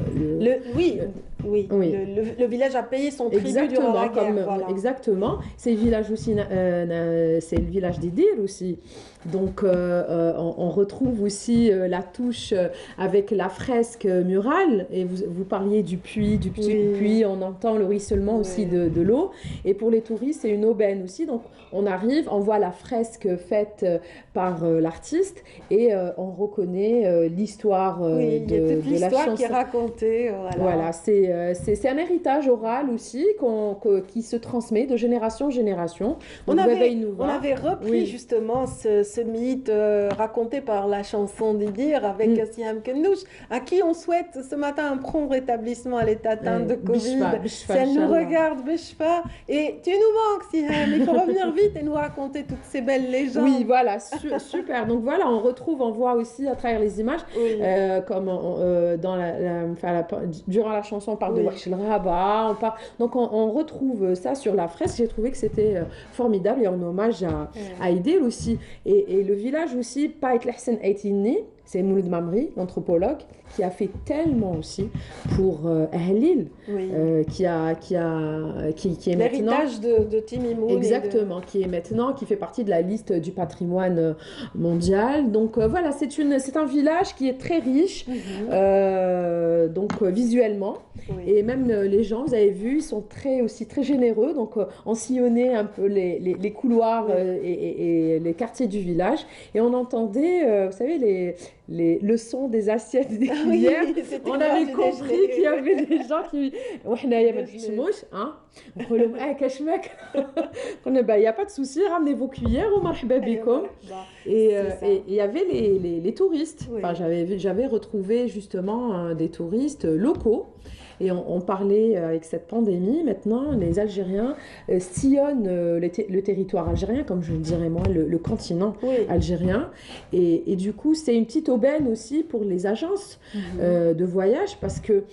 village a payé son tribut durant la guerre. Exactement. C'est le village aussi, c'est le village d'Idir aussi. Donc, on retrouve aussi la touche avec la fresque murale. Et vous parliez du puits, du petit puits. On entend le ruissellement aussi de l'eau. Et pour les touristes, c'est une aubaine aussi. Donc, on arrive, on voit la fresque faite par l'artiste et on reconnaît l'histoire de la chanson. Qui est racontée. Voilà, c'est un héritage oral aussi qui se transmet de génération en génération. On avait repris justement ce mythe raconté par la chanson d'Idir avec Siam Kennouch, à qui on souhaite ce matin un prompt rétablissement à l'état atteinte de Covid. Si elle nous regarde, Bishfa, et tu nous manques, Siam, il faut revenir vite et nous raconter toutes ces belles légendes. Oui, voilà, super. Donc voilà, on voit aussi à travers les images, comme durant la chanson, on parle de Warsh el-Ghaba, donc on retrouve ça sur la fresque. J'ai trouvé que c'était formidable et en hommage à Idil aussi. Et le village aussi, pas Et Lahsen Aitini, c'est Mouloud Mamri, l'anthropologue, qui a fait tellement aussi pour Ahlil, qui est l'héritage de Timimoun. Exactement, qui fait partie de la liste du patrimoine mondial. Donc voilà, c'est un village qui est très riche, donc visuellement. Et même les gens, vous avez vu, ils sont aussi très généreux. Donc on sillonnait un peu les couloirs et les quartiers du village. Et on entendait, vous savez, le son des assiettes des cuillères. On avait compris qu'il y avait des gens qui... Il n'y a pas de souci, ramenez vos cuillères au marhaba bikom. Et il y avait les touristes. Enfin, j'avais retrouvé justement des touristes locaux. Et on parlait avec cette pandémie, maintenant, les Algériens sillonnent le territoire algérien, comme je le dirais moi, le continent algérien. Et du coup, c'est une petite aubaine aussi pour les agences de voyage, parce que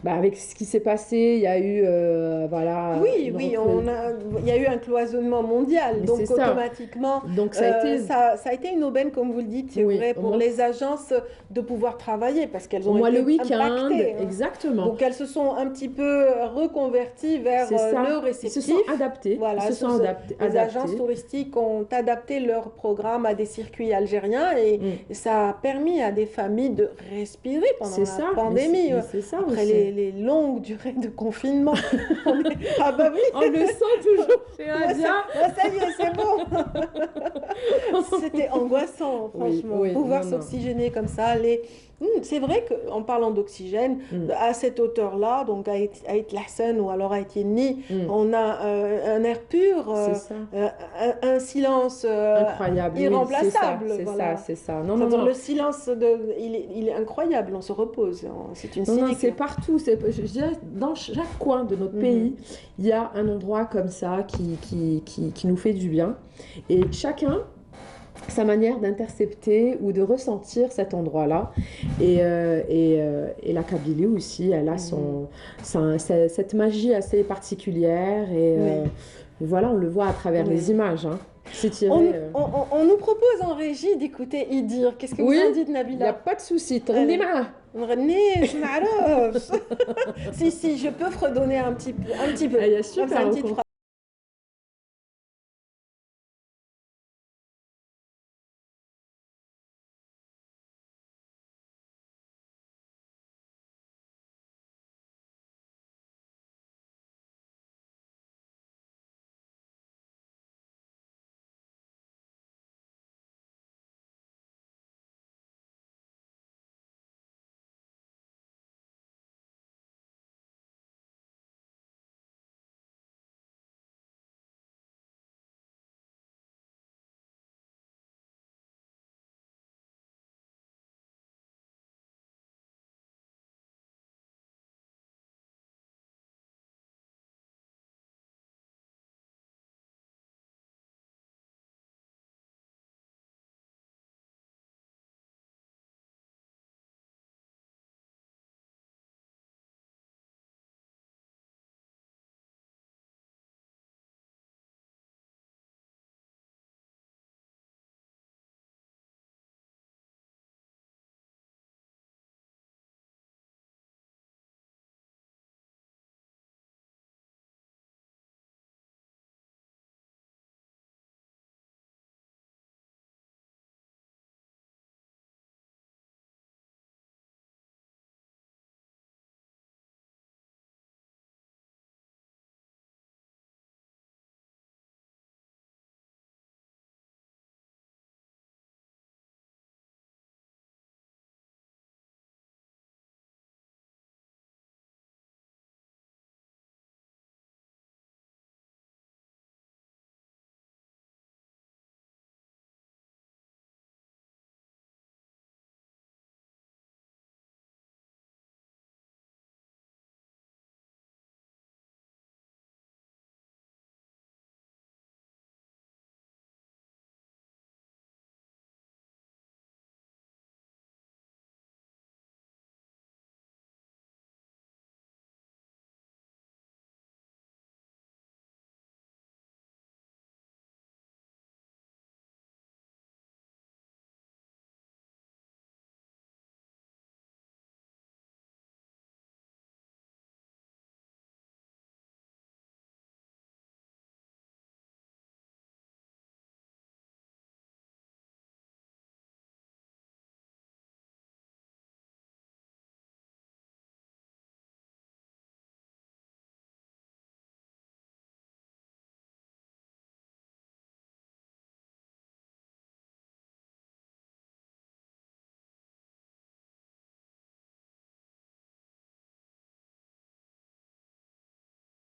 avec ce qui s'est passé, il y a eu il y a eu un cloisonnement mondial, donc automatiquement ça a été une aubaine, comme vous le dites, c'est vrai, pour les agences de pouvoir travailler, parce qu'elles ont été le week-end, impactées, exactement. Donc elles se sont un petit peu reconverties vers le réceptif. Ils se sont adaptés. Voilà, les agences touristiques ont adapté leur programme à des circuits algériens et ça a permis à des familles de respirer pendant la pandémie. C'est ça après aussi. les longues durées de confinement. Ah bah oui. On le sent toujours chez Adia. Ça y est, c'est bon. C'était angoissant, franchement. Oui, pouvoir non. s'oxygéner comme ça. C'est vrai qu'en parlant d'oxygène, à cette hauteur-là, donc à Ait Lahsen ou alors à Etienni, on a un air pur, un silence incroyable, irremplaçable. C'est ça. Non. Le silence, il est incroyable, on se repose. C'est une Non, c'est partout. Je dirais, dans chaque coin de notre pays, il y a un endroit comme ça qui nous fait du bien. Et chacun sa manière d'intercepter ou de ressentir cet endroit-là. Et la Kabylie aussi, elle a cette magie assez particulière. Et voilà, on le voit à travers les images. Hein. On nous propose en régie d'écouter Idir. Qu'est-ce que vous en dites, Nabila? Il n'y a pas de souci. Si, je peux fredonner un petit peu. Super.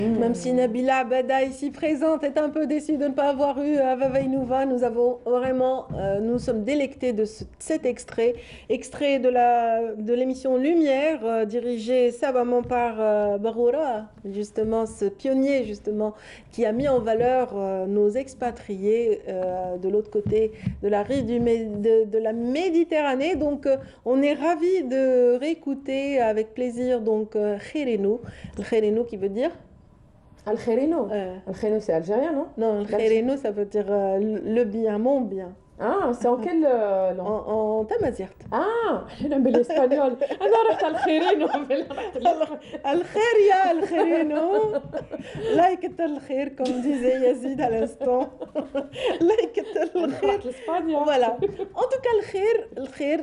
Même si Nabila Abada, ici présente, est un peu déçue de ne pas avoir eu Vavainouva, nous sommes délectés de cet extrait de l'émission Lumière, dirigée savamment par Baroura, justement, ce pionnier, justement, qui a mis en valeur nos expatriés de l'autre côté de la rive de la Méditerranée. Donc, on est ravis de réécouter avec plaisir, donc, Khérénou, le Khérénou qui veut dire Al-Khérénou. Al-Khérénou, c'est algérien, non? Non, Al-Khérénou, ça veut dire le bien, mon bien. Ah, c'est en quelle langue? En tamazight. Ah, j'aime l'espagnol. أنا رحت الخيرين الخير يا الخيرينو. الله يكتر الخير, comme disait Yazid à l'instant. الله يكتر الخير. Voilà. En tout cas, le khair,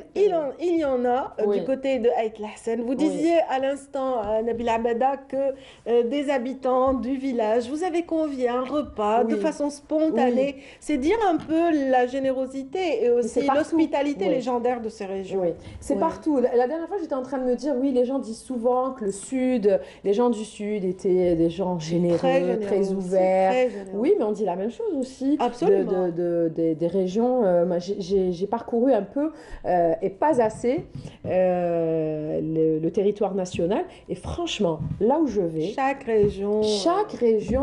il y en a du côté de Aït Lahsen. Vous disiez à l'instant, Nabil Abada, que des habitants du village, vous avez convié un repas de façon spontanée. C'est dire un peu la générosité et aussi l'hospitalité légendaire de ces régions. Oui, c'est partout. La dernière fois, j'étais en train de me dire, oui, les gens disent souvent que les gens du Sud étaient des gens généreux, très ouverts. Oui, mais on dit la même chose aussi des régions. J'ai parcouru un peu, et pas assez, le territoire national. Et franchement, là où je vais, chaque région,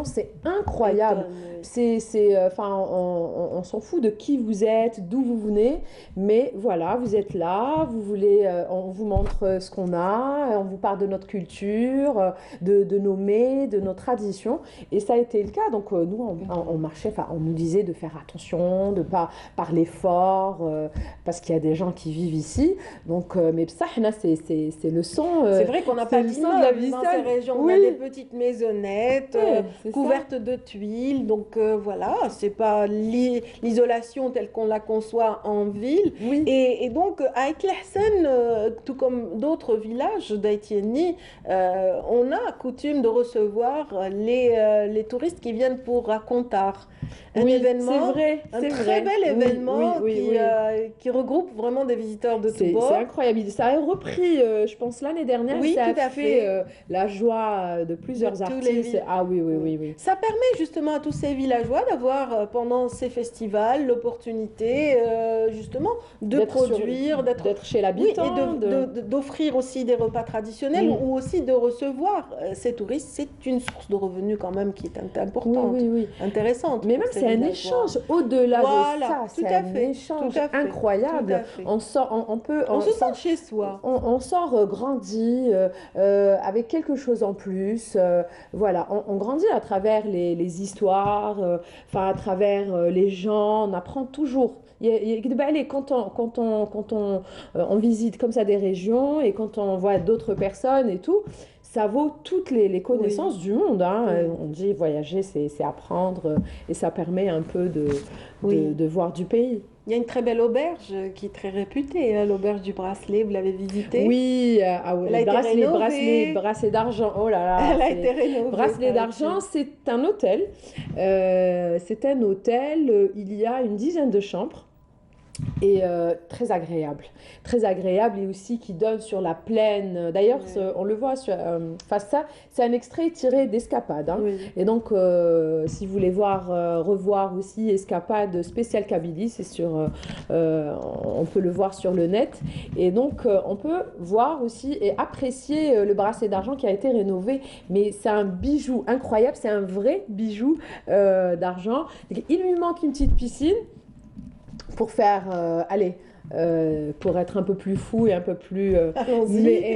c'est incroyable. On s'en fout de qui vous êtes, d'où vous venez, mais voilà, vous êtes là, vous voulez, on vous montre ce qu'on a, on vous parle de notre culture, de nos mets, de nos traditions, et ça a été le cas. Donc nous, on marchait, on nous disait de faire attention, de pas parler fort, parce qu'il y a des gens qui vivent ici. Donc, mais ça, c'est le son. C'est vrai qu'on n'a pas d'immeubles dans ces régions. On a des petites maisonnettes couvertes de tuiles. Donc voilà, c'est pas l'isolation telle qu'on la conçoit en ville. Et donc, à Aït Lahsen, tout comme d'autres villages d'Haïti, on a coutume de recevoir les touristes qui viennent pour raconter un événement, un très bel événement qui regroupe vraiment des visiteurs de tous bords. C'est incroyable. Ça a repris, je pense, l'année dernière. Ça a fait la joie de plusieurs artistes. Ah oui. Ça permet justement à tous ces villageois d'avoir pendant ces festivals l'opportunité justement de produire, d'être chez l'habitant, et d'offrir aussi des repas traditionnels ou aussi de recevoir ces touristes. C'est une source de revenus quand même qui est importante, intéressante. Mais même c'est un échange au-delà de ça. C'est un échange incroyable. On sort, on se sent chez soi. On sort grandi avec quelque chose en plus. Voilà, on grandit à travers les histoires, à travers les gens. On apprend toujours. Quand on visite comme ça des régions et quand on voit d'autres personnes et tout, ça vaut toutes les connaissances du monde. On dit voyager, c'est apprendre et ça permet un peu de voir du pays. Il y a une très belle auberge qui est très réputée, l'auberge du Bracelet, vous l'avez visitée? Oui, bracelet d'argent, oh là là. Elle a été rénovée. Bracelet d'argent, c'est un hôtel. Il y a une dizaine de chambres. Et très agréable et aussi qui donne sur la plaine. D'ailleurs, on le voit face ça, c'est un extrait tiré d'Escapade. Et donc, si vous voulez revoir aussi Escapade spécial Kabylie, c'est on peut le voir sur le net. Et donc, on peut voir aussi et apprécier le bracelet d'argent qui a été rénové. Mais c'est un bijou incroyable, c'est un vrai bijou d'argent. Il lui manque une petite piscine pour faire, pour être un peu plus fou et un peu plus...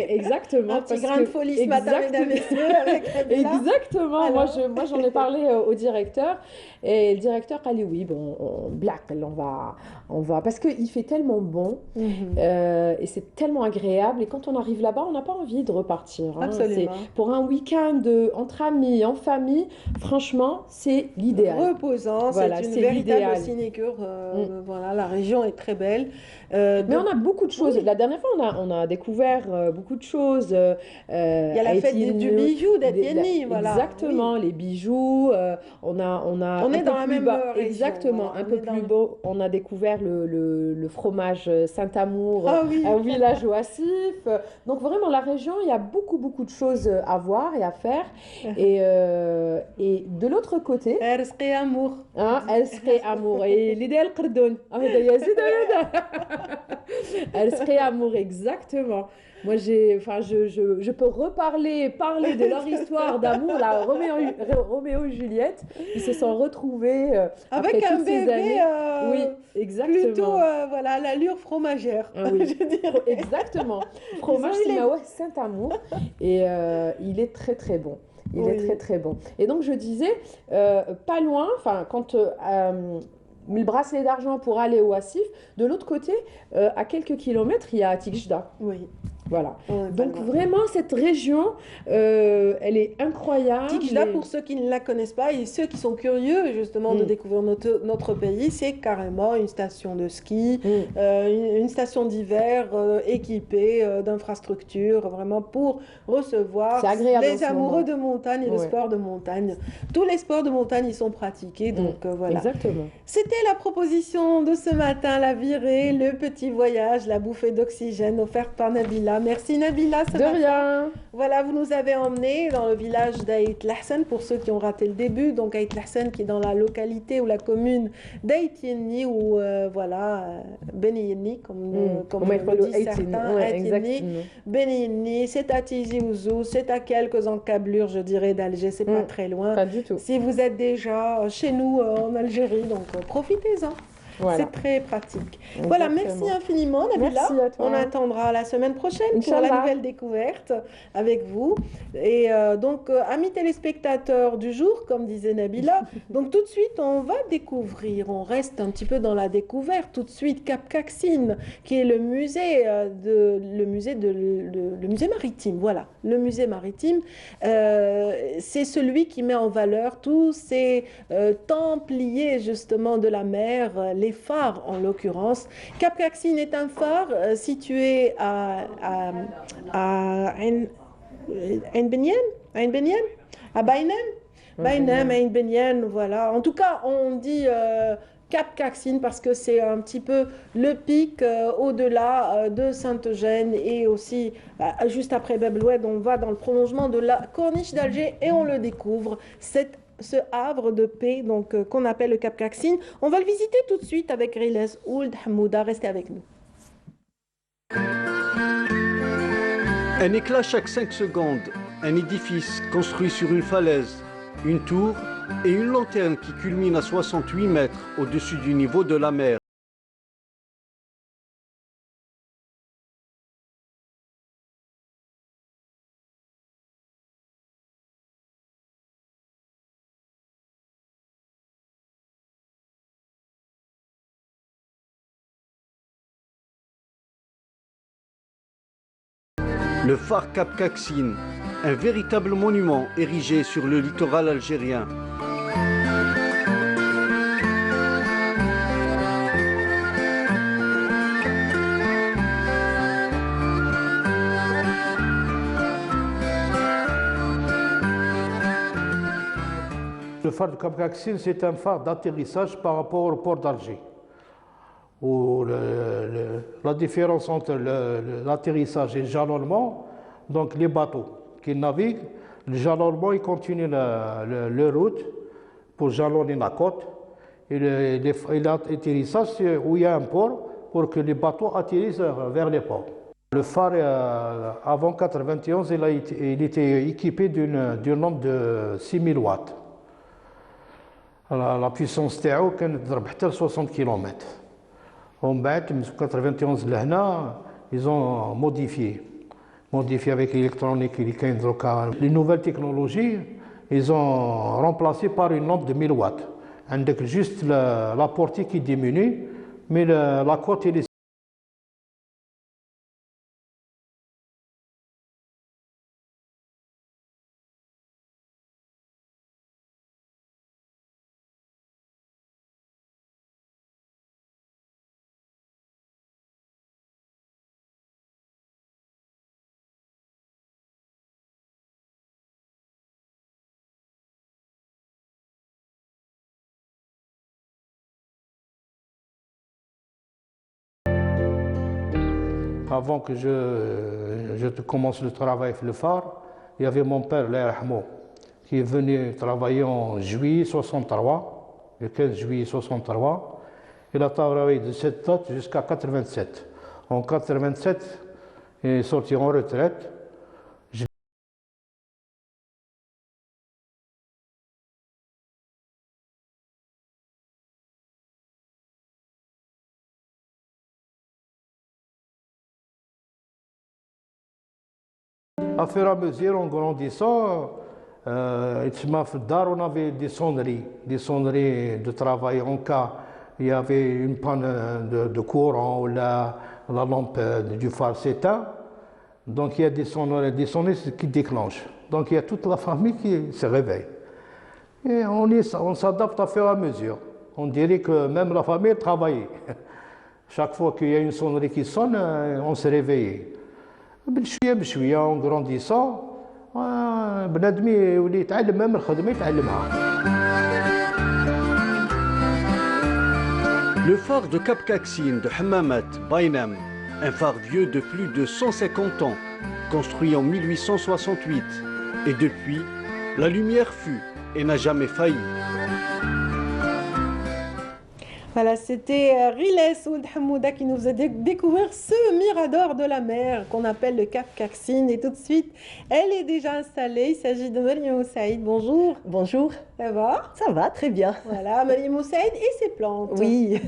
exactement. Un petit grain de folie ce matin, mesdames et messieurs, avec exactement. Alors. Moi, j'en ai parlé au directeur. Et le directeur a dit oui, bon, on va... Parce qu'il fait tellement bon. Et c'est tellement agréable. Et quand on arrive là-bas, on n'a pas envie de repartir. Absolument. Pour un week-end entre amis, en famille, franchement, c'est l'idéal. Reposant, c'est une véritable sinécure. Voilà, la région est très belle. Mais on a beaucoup de choses. La dernière fois, on a découvert beaucoup de choses. Il y a la fête du bijou d'Etienne, voilà. Exactement, les bijoux. On est dans la même région. Exactement, un peu plus beau. On a découvert le fromage Saint-Amour, un village oassif. Donc vraiment, la région, il y a beaucoup de choses à voir et à faire. Et de l'autre côté... Ersqi Amour. Ersqi Amour. Et l'idéal Qardon. Ersqi Amour, exactement. Moi, je peux parler de leur histoire d'amour, là, Roméo et Juliette, ils se sont retrouvés avec après un toutes ces bébé, années. Oui, exactement. Plutôt, l'allure fromagère. Oui, je dirais. Exactement. Fromage Simawa Saint-Amour, et il est très très bon. Il est très très bon. Et donc je disais, pas loin, quand le bracelet d'argent pour aller au Assif. De l'autre côté, à quelques kilomètres, il y a Tikjda. Oui. Voilà. Donc vraiment, cette région, elle est incroyable. Tikjda, pour ceux qui ne la connaissent pas et ceux qui sont curieux justement de découvrir notre pays, c'est carrément une station de ski, une station d'hiver équipée d'infrastructures, vraiment pour recevoir les amoureux de montagne et le sport de montagne. Tous les sports de montagne, ils sont pratiqués, donc voilà. Exactement. C'était la proposition de ce matin, la virée, le petit voyage, la bouffée d'oxygène offerte par Nabila. Merci Nabila. De rien. Voilà, vous nous avez emmenés dans le village d'Aït Lahsen, pour ceux qui ont raté le début. Donc Aït Lahsen qui est dans la localité ou la commune d'Aït Yenni, ou voilà, Beni Yenni, comme le disent certains. Aït Yenni, Beni Yenni, c'est à Tizi Ouzou, c'est à quelques encablures, je dirais, d'Alger, c'est pas très loin. Pas du tout. Si vous êtes déjà chez nous en Algérie, donc profitez-en. Voilà. C'est très pratique. Voilà, merci infiniment Nabila. Merci à toi. On attendra la semaine prochaine Inch'Allah. pour la nouvelle découverte avec vous. Et donc, amis téléspectateurs du jour, comme disait Nabila, donc tout de suite, on va découvrir, on reste un petit peu dans la découverte, tout de suite Cap Kaxine, qui est le musée maritime. Voilà, le musée maritime. C'est celui qui met en valeur tous ces templiers justement de la mer, les phares en l'occurrence. Cap Kaxine est un phare situé à Ain Benyen, à Bainem, Ain Benyen, voilà. En tout cas, on dit Cap Kaxine parce que c'est un petit peu le pic au-delà de Saint-Eugène, et aussi juste après Bab el-Oued, on va dans le prolongement de la corniche d'Alger et on le découvre, ce havre de paix donc qu'on appelle le Cap Kaxine. On va le visiter tout de suite avec Riles Ould Hamouda. Restez avec nous. Un éclat chaque 5 secondes, un édifice construit sur une falaise, une tour et une lanterne qui culmine à 68 mètres au-dessus du niveau de la mer. Le phare Cap Kaxine, un véritable monument érigé sur le littoral algérien. Le phare de Cap Kaxine, c'est un phare d'atterrissage par rapport au port d'Alger, où la différence entre l'atterrissage et le jalonnement, donc les bateaux qui naviguent, le jalonnement, ils continuent leur route pour jalonner la côte, et l'atterrissage, c'est où il y a un port pour que les bateaux atterrissent vers les ports. Le phare, avant 1991, il était équipé d'une lampe de 6000 watts. La puissance تاعو كانت تضرب حتى ل 60 km. ومن بعد من 91 لهنا ils ont modifié avec l'électronique اللي كاين دروكا. Les nouvelles technologies, ils ont remplacé par une lampe de 1000 watts. عندك juste la portée qui diminue, mais la côte elle est. Avant que je commence le travail avec le phare, il y avait mon père, Rahmo, qui est venu travailler en juillet 63, le 15 juillet 63. Il a travaillé de cette date jusqu'à 87. En 87, il est sorti en retraite. À fur et à mesure, en grandissant, on avait des sonneries de travail en cas il y avait une panne de courant ou la lampe du phare s'éteint. Donc il y a des sonneries qui déclenchent. Donc il y a toute la famille qui se réveille. Et on s'adapte à fur et à mesure. On dirait que même la famille travaillait. Chaque fois qu'il y a une sonnerie qui sonne, on se réveillait. En grandissant, بنادم يولي يتعلم même الخدمة يتعلمها. Le phare de Cap Kaksine de Hammamat, Bainam, un phare vieux de plus de 150 ans, construit en 1868. Et depuis, la lumière fut et n'a jamais failli. Voilà, c'était Riles Ould Hamouda qui nous faisait découvrir ce mirador de la mer qu'on appelle le Cap Kaksine. Et tout de suite, elle est déjà installée. Il s'agit de Mariam Moussaïd. Bonjour. Bonjour. Ça va? Ça va, très bien. Voilà, Mariam Moussaïd et ses plantes. Oui,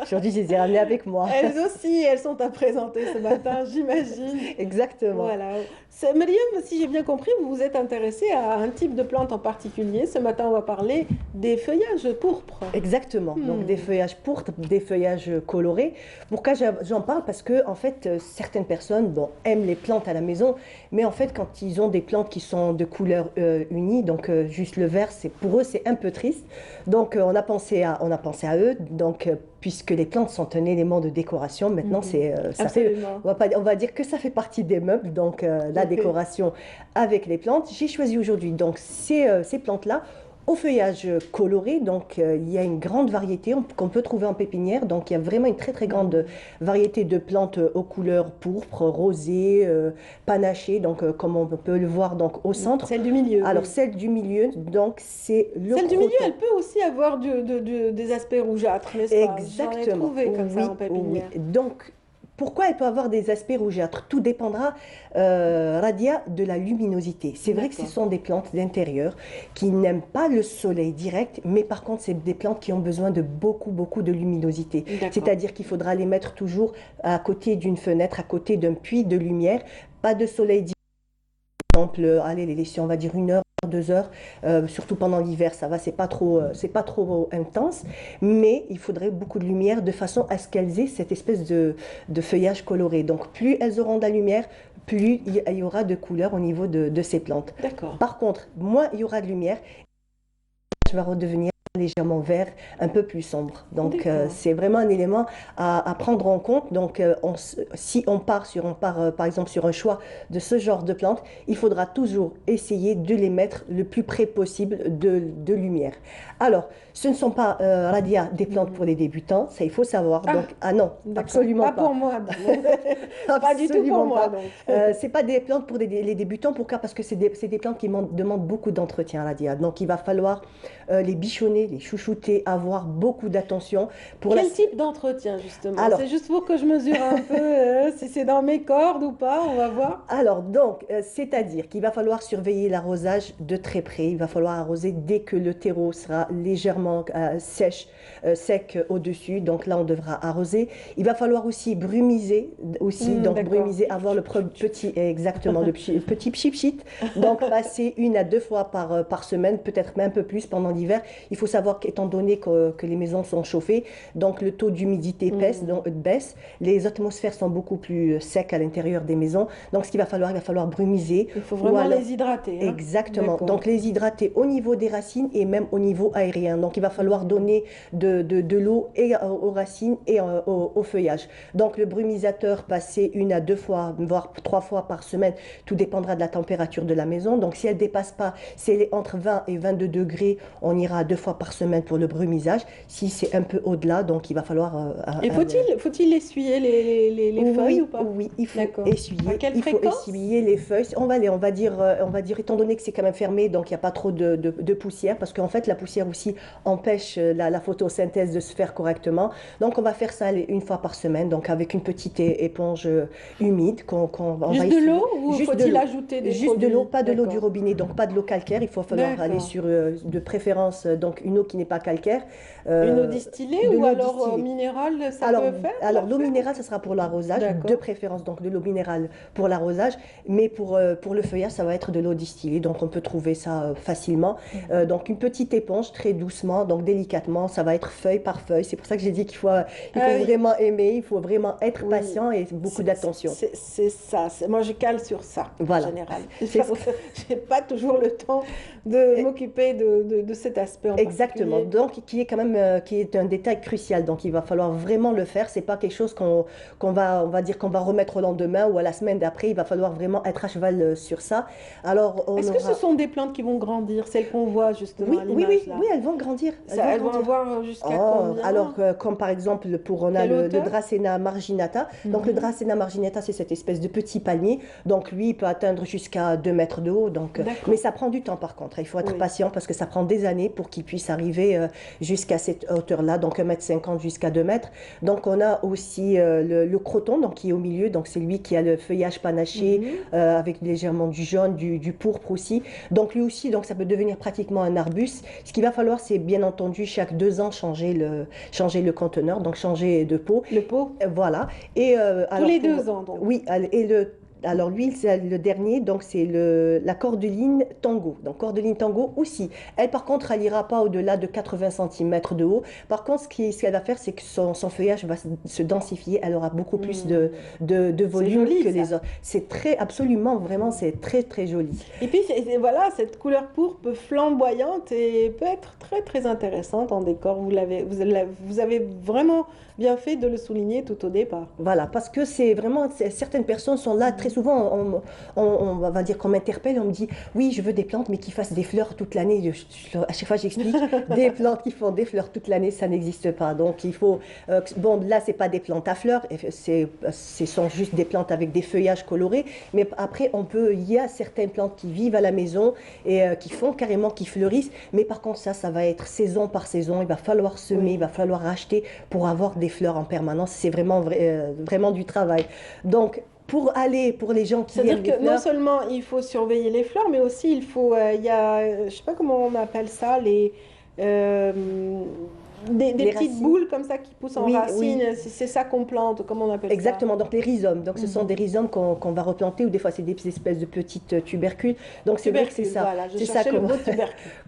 aujourd'hui je les ai ramenées avec moi. Elles aussi, elles sont à présenter ce matin, j'imagine. Exactement. Voilà. Mariam, si j'ai bien compris, vous vous êtes intéressée à un type de plante en particulier. Ce matin, on va parler des feuillages pourpres. Exactement. Donc des feuillages pourpres, des feuillages colorés. Pourquoi j'en parle? Parce que en fait, certaines personnes aiment les plantes à la maison, mais en fait, quand ils ont des plantes qui sont de couleurs unies, donc juste le vert, pour eux, c'est un peu triste. Donc on a pensé à eux. Donc puisque les plantes sont un élément de décoration, maintenant on va dire que ça fait partie des meubles. Donc la décoration avec les plantes. J'ai choisi aujourd'hui donc ces plantes-là au feuillage coloré. Donc il y a une grande variété qu'on peut trouver en pépinière. Donc il y a vraiment une très très grande variété de plantes aux couleurs pourpres, rosées, panachées. Donc comme on peut le voir donc au centre. Celle du milieu. Alors celle du milieu, donc c'est le Celle du milieu, elle peut aussi avoir des aspects rougeâtres, n'est-ce pas? Exactement. J'en ai trouvé comme ça en pépinière. Oui. Donc pourquoi elle peut avoir des aspects rougeâtres? Tout dépendra, Radia, de la luminosité. C'est vrai que ce sont des plantes d'intérieur qui n'aiment pas le soleil direct, mais par contre, c'est des plantes qui ont besoin de beaucoup de luminosité. C'est-à-dire qu'il faudra les mettre toujours à côté d'une fenêtre, à côté d'un puits de lumière, pas de soleil direct. Par exemple, allez, les laisser, on va dire 1 heure, 2 heures, surtout pendant l'hiver, ça va, c'est pas trop intense, mais il faudrait beaucoup de lumière de façon à ce qu'elles aient cette espèce de feuillage coloré. Donc plus elles auront de la lumière, plus il y aura de couleurs au niveau de ces plantes. D'accord. Par contre, moins il y aura de lumière, je vais redevenir légèrement vert, un peu plus sombre. Donc c'est vraiment un élément à prendre en compte. Donc si on part par exemple sur un choix de ce genre de plantes, il faudra toujours essayer de les mettre le plus près possible de lumière. Alors, ce ne sont pas Radia, des plantes pour les débutants, ça il faut savoir. Donc non, absolument pas. Pas pour moi. Pas du tout pour moi. C'est pas des plantes pour les débutants. Pourquoi? Parce que c'est des plantes qui demandent beaucoup d'entretien, Radia. Donc il va falloir les bichonner, les chouchouter, avoir beaucoup d'attention. Quel type d'entretien justement? C'est juste pour que je mesure un peu si c'est dans mes cordes ou pas, on va voir. Alors donc, c'est-à-dire qu'il va falloir surveiller l'arrosage de très près. Il va falloir arroser dès que le terreau sera légèrement sec au-dessus. Donc là, on devra arroser. Il va falloir aussi brumiser, brumiser, avoir le petit pchit. Donc passer 1 à 2 fois par semaine, peut-être même un peu plus pendant l'hiver. Il faut savoir qu'étant donné que les maisons sont chauffées, donc le taux d'humidité baisse, les atmosphères sont beaucoup plus secs à l'intérieur des maisons. Donc il va falloir brumiser. Il faut vraiment les hydrater. Hein? Exactement. Donc les hydrater au niveau des racines et même au niveau aérien. Donc il va falloir donner de l'eau et aux racines et au feuillage. Donc le brumisateur, passer 1 à 2 fois, voire 3 fois par semaine, tout dépendra de la température de la maison. Donc si elle ne dépasse pas, si elle est entre 20 et 22 degrés, on ira 2 fois par semaine pour le brumisage. Si c'est un peu au-delà, donc il va falloir... Et faut-il essuyer les feuilles ou pas? Oui, il faut essuyer. À quelle fréquence? Essuyer les feuilles. On va dire, étant donné que c'est quand même fermé, donc il n'y a pas trop de poussière, parce qu'en fait, la poussière aussi empêche la photosynthèse de se faire correctement. Donc on va faire ça 1 fois par semaine, donc avec une petite éponge humide. Juste de l'eau ou faut-il ajouter des Juste de l'eau, pas de l'eau du robinet, donc pas de l'eau calcaire. Il faut falloir aller sur, de préférence, donc une eau qui n'est pas calcaire. Une eau distillée ou alors minérale, ça peut faire? Alors l'eau minérale, ça sera pour l'arrosage, de préférence donc de l'eau minérale pour l'arrosage, mais pour le feuillage, ça va être de l'eau distillée, donc on peut trouver ça facilement. Donc une petite éponge, très doucement, donc délicatement, ça va être feuille par feuille. C'est pour ça que j'ai dit qu'il faut, vraiment aimer, il faut vraiment être patient et beaucoup d'attention. C'est ça, moi je cale sur ça voilà. En général. Parce que je n'ai pas toujours le temps de m'occuper de cet aspect en Exactement, donc qui est quand même qui est un détail crucial, donc il va falloir vraiment le faire. C'est pas quelque chose qu'on va remettre au lendemain ou à la semaine d'après. Il va falloir vraiment être à cheval sur ça. Alors, est-ce que ce sont des plantes qui vont grandir, celles qu'on voit justement à l'image là? Oui, elles vont grandir. Elles vont avoir jusqu'à combien? Alors, comme par exemple, on a le Dracæna marginata. Donc le Dracæna marginata, c'est cette espèce de petit palmier. Donc lui, il peut atteindre jusqu'à 2 mètres de haut. Donc, mais ça prend du temps par contre. Il faut être patient parce que ça prend des années pour qu'il puisse arriver jusqu'à cette hauteur-là, donc 1,50 m jusqu'à 2 mètres. Donc on a aussi le croton, donc qui est au milieu. Donc c'est lui qui a le feuillage panaché avec légèrement du jaune, du pourpre aussi. Donc lui aussi, donc ça peut devenir pratiquement un arbuste. Ce qu'il va falloir, c'est bien entendu chaque 2 ans changer le conteneur, donc changer de pot. Le pot. Voilà. Et tous les 2 ans donc. Oui, et alors lui, c'est le dernier, donc c'est la cordeline tango. Donc cordeline tango aussi. Elle, par contre, elle n'ira pas au-delà de 80 cm de haut. Par contre, ce qu'elle va faire, c'est que son feuillage va se densifier. Elle aura beaucoup plus de volume que les autres. C'est absolument, vraiment, c'est très, très joli. Et puis, voilà, cette couleur pourpre flamboyante et peut être très, très intéressante en décor. Vous avez vraiment bien fait de le souligner tout au départ. Voilà, parce que c'est vraiment, certaines personnes sont là, très souvent, on va dire qu'on m'interpelle, on me dit, oui, je veux des plantes, mais qui fassent des fleurs toute l'année. À chaque fois, j'explique, des plantes qui font des fleurs toute l'année, ça n'existe pas. Donc, il faut, bon, là, c'est pas des plantes à fleurs, ce sont juste des plantes avec des feuillages colorés, mais après, il y a certaines plantes qui vivent à la maison et qui font carrément, qui fleurissent, mais par contre, ça va être saison par saison, il va falloir semer, il va falloir racheter pour avoir des fleurs en permanence. C'est vraiment, vraiment du travail. Donc, pour les gens qui aiment les fleurs... C'est-à-dire que non seulement il faut surveiller les fleurs, mais aussi il faut, il y a, je sais pas comment on appelle ça, des petites racines. Boules comme ça qui poussent en racines, c'est ça qu'on plante, comment on appelle ça? Exactement, donc les rhizomes. Donc ce sont des rhizomes qu'on va replanter, ou des fois c'est des espèces de petites tubercules. Donc c'est vrai que c'est ça, voilà, c'est ça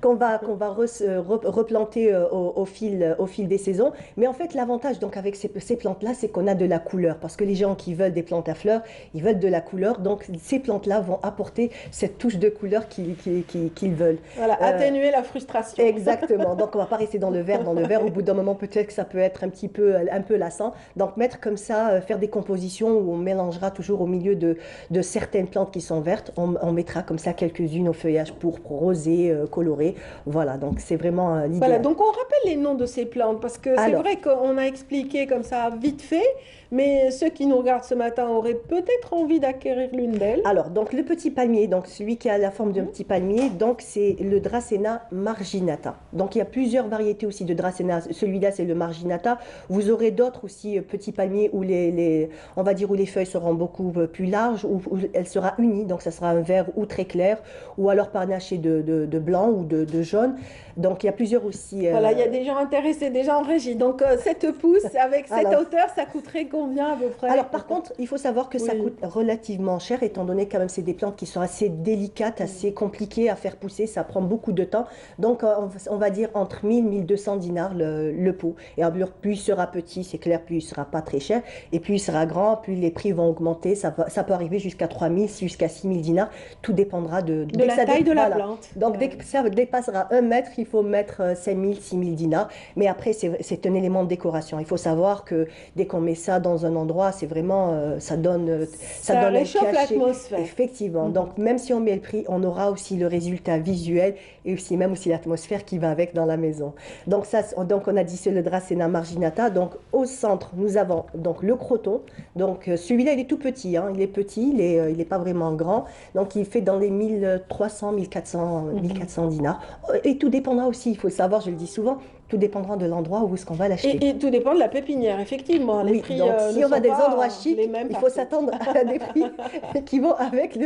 qu'on va replanter au fil des saisons. Mais en fait l'avantage donc avec ces plantes-là, c'est qu'on a de la couleur, parce que les gens qui veulent des plantes à fleurs, ils veulent de la couleur. Donc ces plantes-là vont apporter cette touche de couleur qu'ils veulent. Voilà, atténuer la frustration. Exactement. Donc on va pas rester dans le vert. Au bout d'un moment, peut-être que ça peut être un peu lassant. Donc, mettre comme ça, faire des compositions où on mélangera toujours au milieu de certaines plantes qui sont vertes. On mettra comme ça quelques-unes au feuillage pourpre, rosé, coloré. Voilà, donc c'est vraiment l'idée. Voilà, donc on rappelle les noms de ces plantes parce que c'est vrai qu'on a expliqué comme ça vite fait, mais ceux qui nous regardent ce matin auraient peut-être envie d'acquérir l'une d'elles. Alors, donc le petit palmier, donc celui qui a la forme d'un petit palmier, donc c'est le Dracæna marginata. Donc il y a plusieurs variétés aussi de Dracæna. Celui-là, c'est le marginata. Vous aurez d'autres aussi petits palmiers où on va dire où les feuilles seront beaucoup plus larges, où elle sera unie, donc ça sera un vert ou très clair, ou alors panaché de blanc ou de jaune. Donc il y a plusieurs aussi. Voilà, il y a des gens intéressés déjà en régie. Donc cette pousse avec cette hauteur, ça coûterait combien à peu près? Alors par contre, il faut savoir que ça coûte relativement cher, étant donné quand même c'est des plantes qui sont assez délicates, assez compliquées à faire pousser, ça prend beaucoup de temps. Donc on va dire entre 1000 et 1200 dinars le pot. Et plus il sera petit, c'est clair, plus il sera pas très cher. Et plus il sera grand, plus les prix vont augmenter. Ça peut arriver jusqu'à 3000, jusqu'à 6000 dinars. Tout dépendra de la taille de la plante. Donc dès que ça dépassera 1 mètre, il faut mettre 5000, 6000 dinars. Mais après, c'est un élément de décoration. Il faut savoir que dès qu'on met ça dans un endroit, c'est vraiment, ça donne réchauffe l'atmosphère. Effectivement. Donc même si on met le prix, on aura aussi le résultat visuel et aussi même aussi l'atmosphère qui va avec dans la maison. Donc on a dit c'est le Dracæna marginata. Donc au centre, nous avons donc le croton. Donc celui-là, il est tout petit. Il est petit, il est pas vraiment grand. Donc il fait dans les 1300, 1400 dinars. Et tout dépendra aussi, il faut le savoir, je le dis souvent, Tout dépendra de l'endroit où est-ce qu'on va l'acheter. Et tout dépend de la pépinière, effectivement. Les prix, donc si on va sont des pas endroits chics, il faut s'attendre à des prix qui vont avec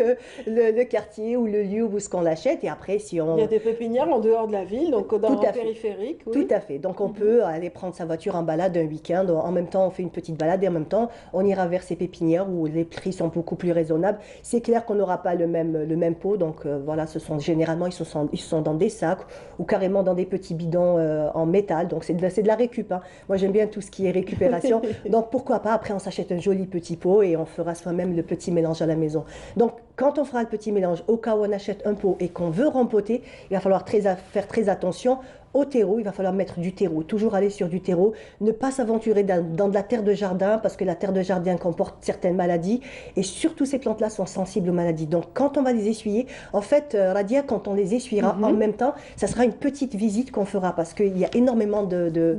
le quartier ou le lieu où est-ce qu'on l'achète. Et après, si on... Il y a des pépinières en dehors de la ville, donc dans le périphérique. Oui. Tout à fait. Donc on peut aller prendre sa voiture en balade un week-end. En même temps, on fait une petite balade et en même temps, on ira vers ces pépinières où les prix sont beaucoup plus raisonnables. C'est clair qu'on n'aura pas le même pot. Donc voilà, généralement, ils sont dans des sacs ou carrément dans des petits bidons en métal. Donc c'est de la récup. Hein. Moi, j'aime bien tout ce qui est récupération. Donc pourquoi pas, après, on s'achète un joli petit pot et on fera soi-même le petit mélange à la maison. Donc quand on fera le petit mélange, au cas où on achète un pot et qu'on veut rempoter, il va falloir faire très attention. Au terreau, il va falloir mettre du terreau, toujours aller sur du terreau, ne pas s'aventurer dans de la terre de jardin parce que la terre de jardin comporte certaines maladies et surtout ces plantes-là sont sensibles aux maladies. Donc quand on va les essuyer, en fait, Radia, quand on les essuiera en même temps, ça sera une petite visite qu'on fera parce qu'il y a énormément de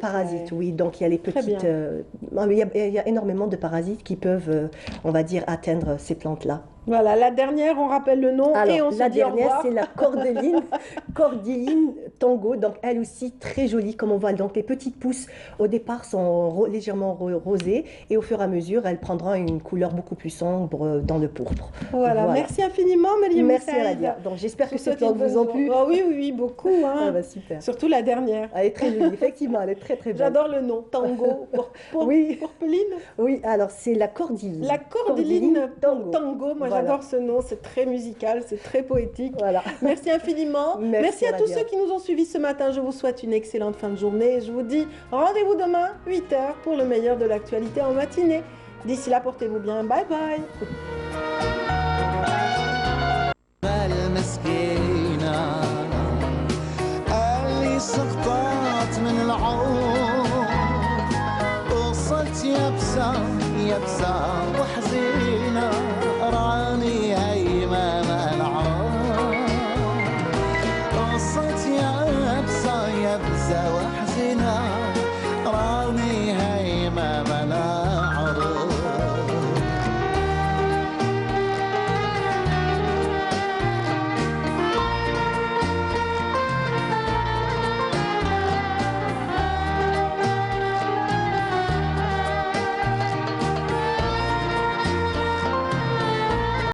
parasites. Oui, donc il y a les petites, il y a énormément de parasites qui peuvent, on va dire, atteindre ces plantes-là. Voilà, la dernière, on rappelle le nom. Alors, et on se la dit au dernière, revoir. c'est la cordyline tango. Donc, elle aussi, très jolie, comme on voit. Donc, les petites pousses, au départ, sont légèrement rosées. Et au fur et à mesure, elle prendra une couleur beaucoup plus sombre dans le pourpre. Voilà. Merci infiniment, Mariam. Merci, Radia. Donc, j'espère que ces plantes vous ont plu. Oh, oui, beaucoup. Hein. Ah, bah, super. Surtout la dernière. Elle est très jolie, effectivement, elle est très, très belle. J'adore le nom, tango. Oui. Porpeline. Oui, alors, c'est la cordyline. La cordyline tango. Moi, Voilà. j'adore ce nom, c'est très musical, c'est très poétique. Voilà. Merci infiniment. Merci à tous ceux qui nous ont suivis ce matin. Je vous souhaite une excellente fin de journée. Je vous dis rendez-vous demain, 8h, pour le meilleur de l'actualité en matinée. D'ici là, portez-vous bien. Bye bye. يبسة وحزينة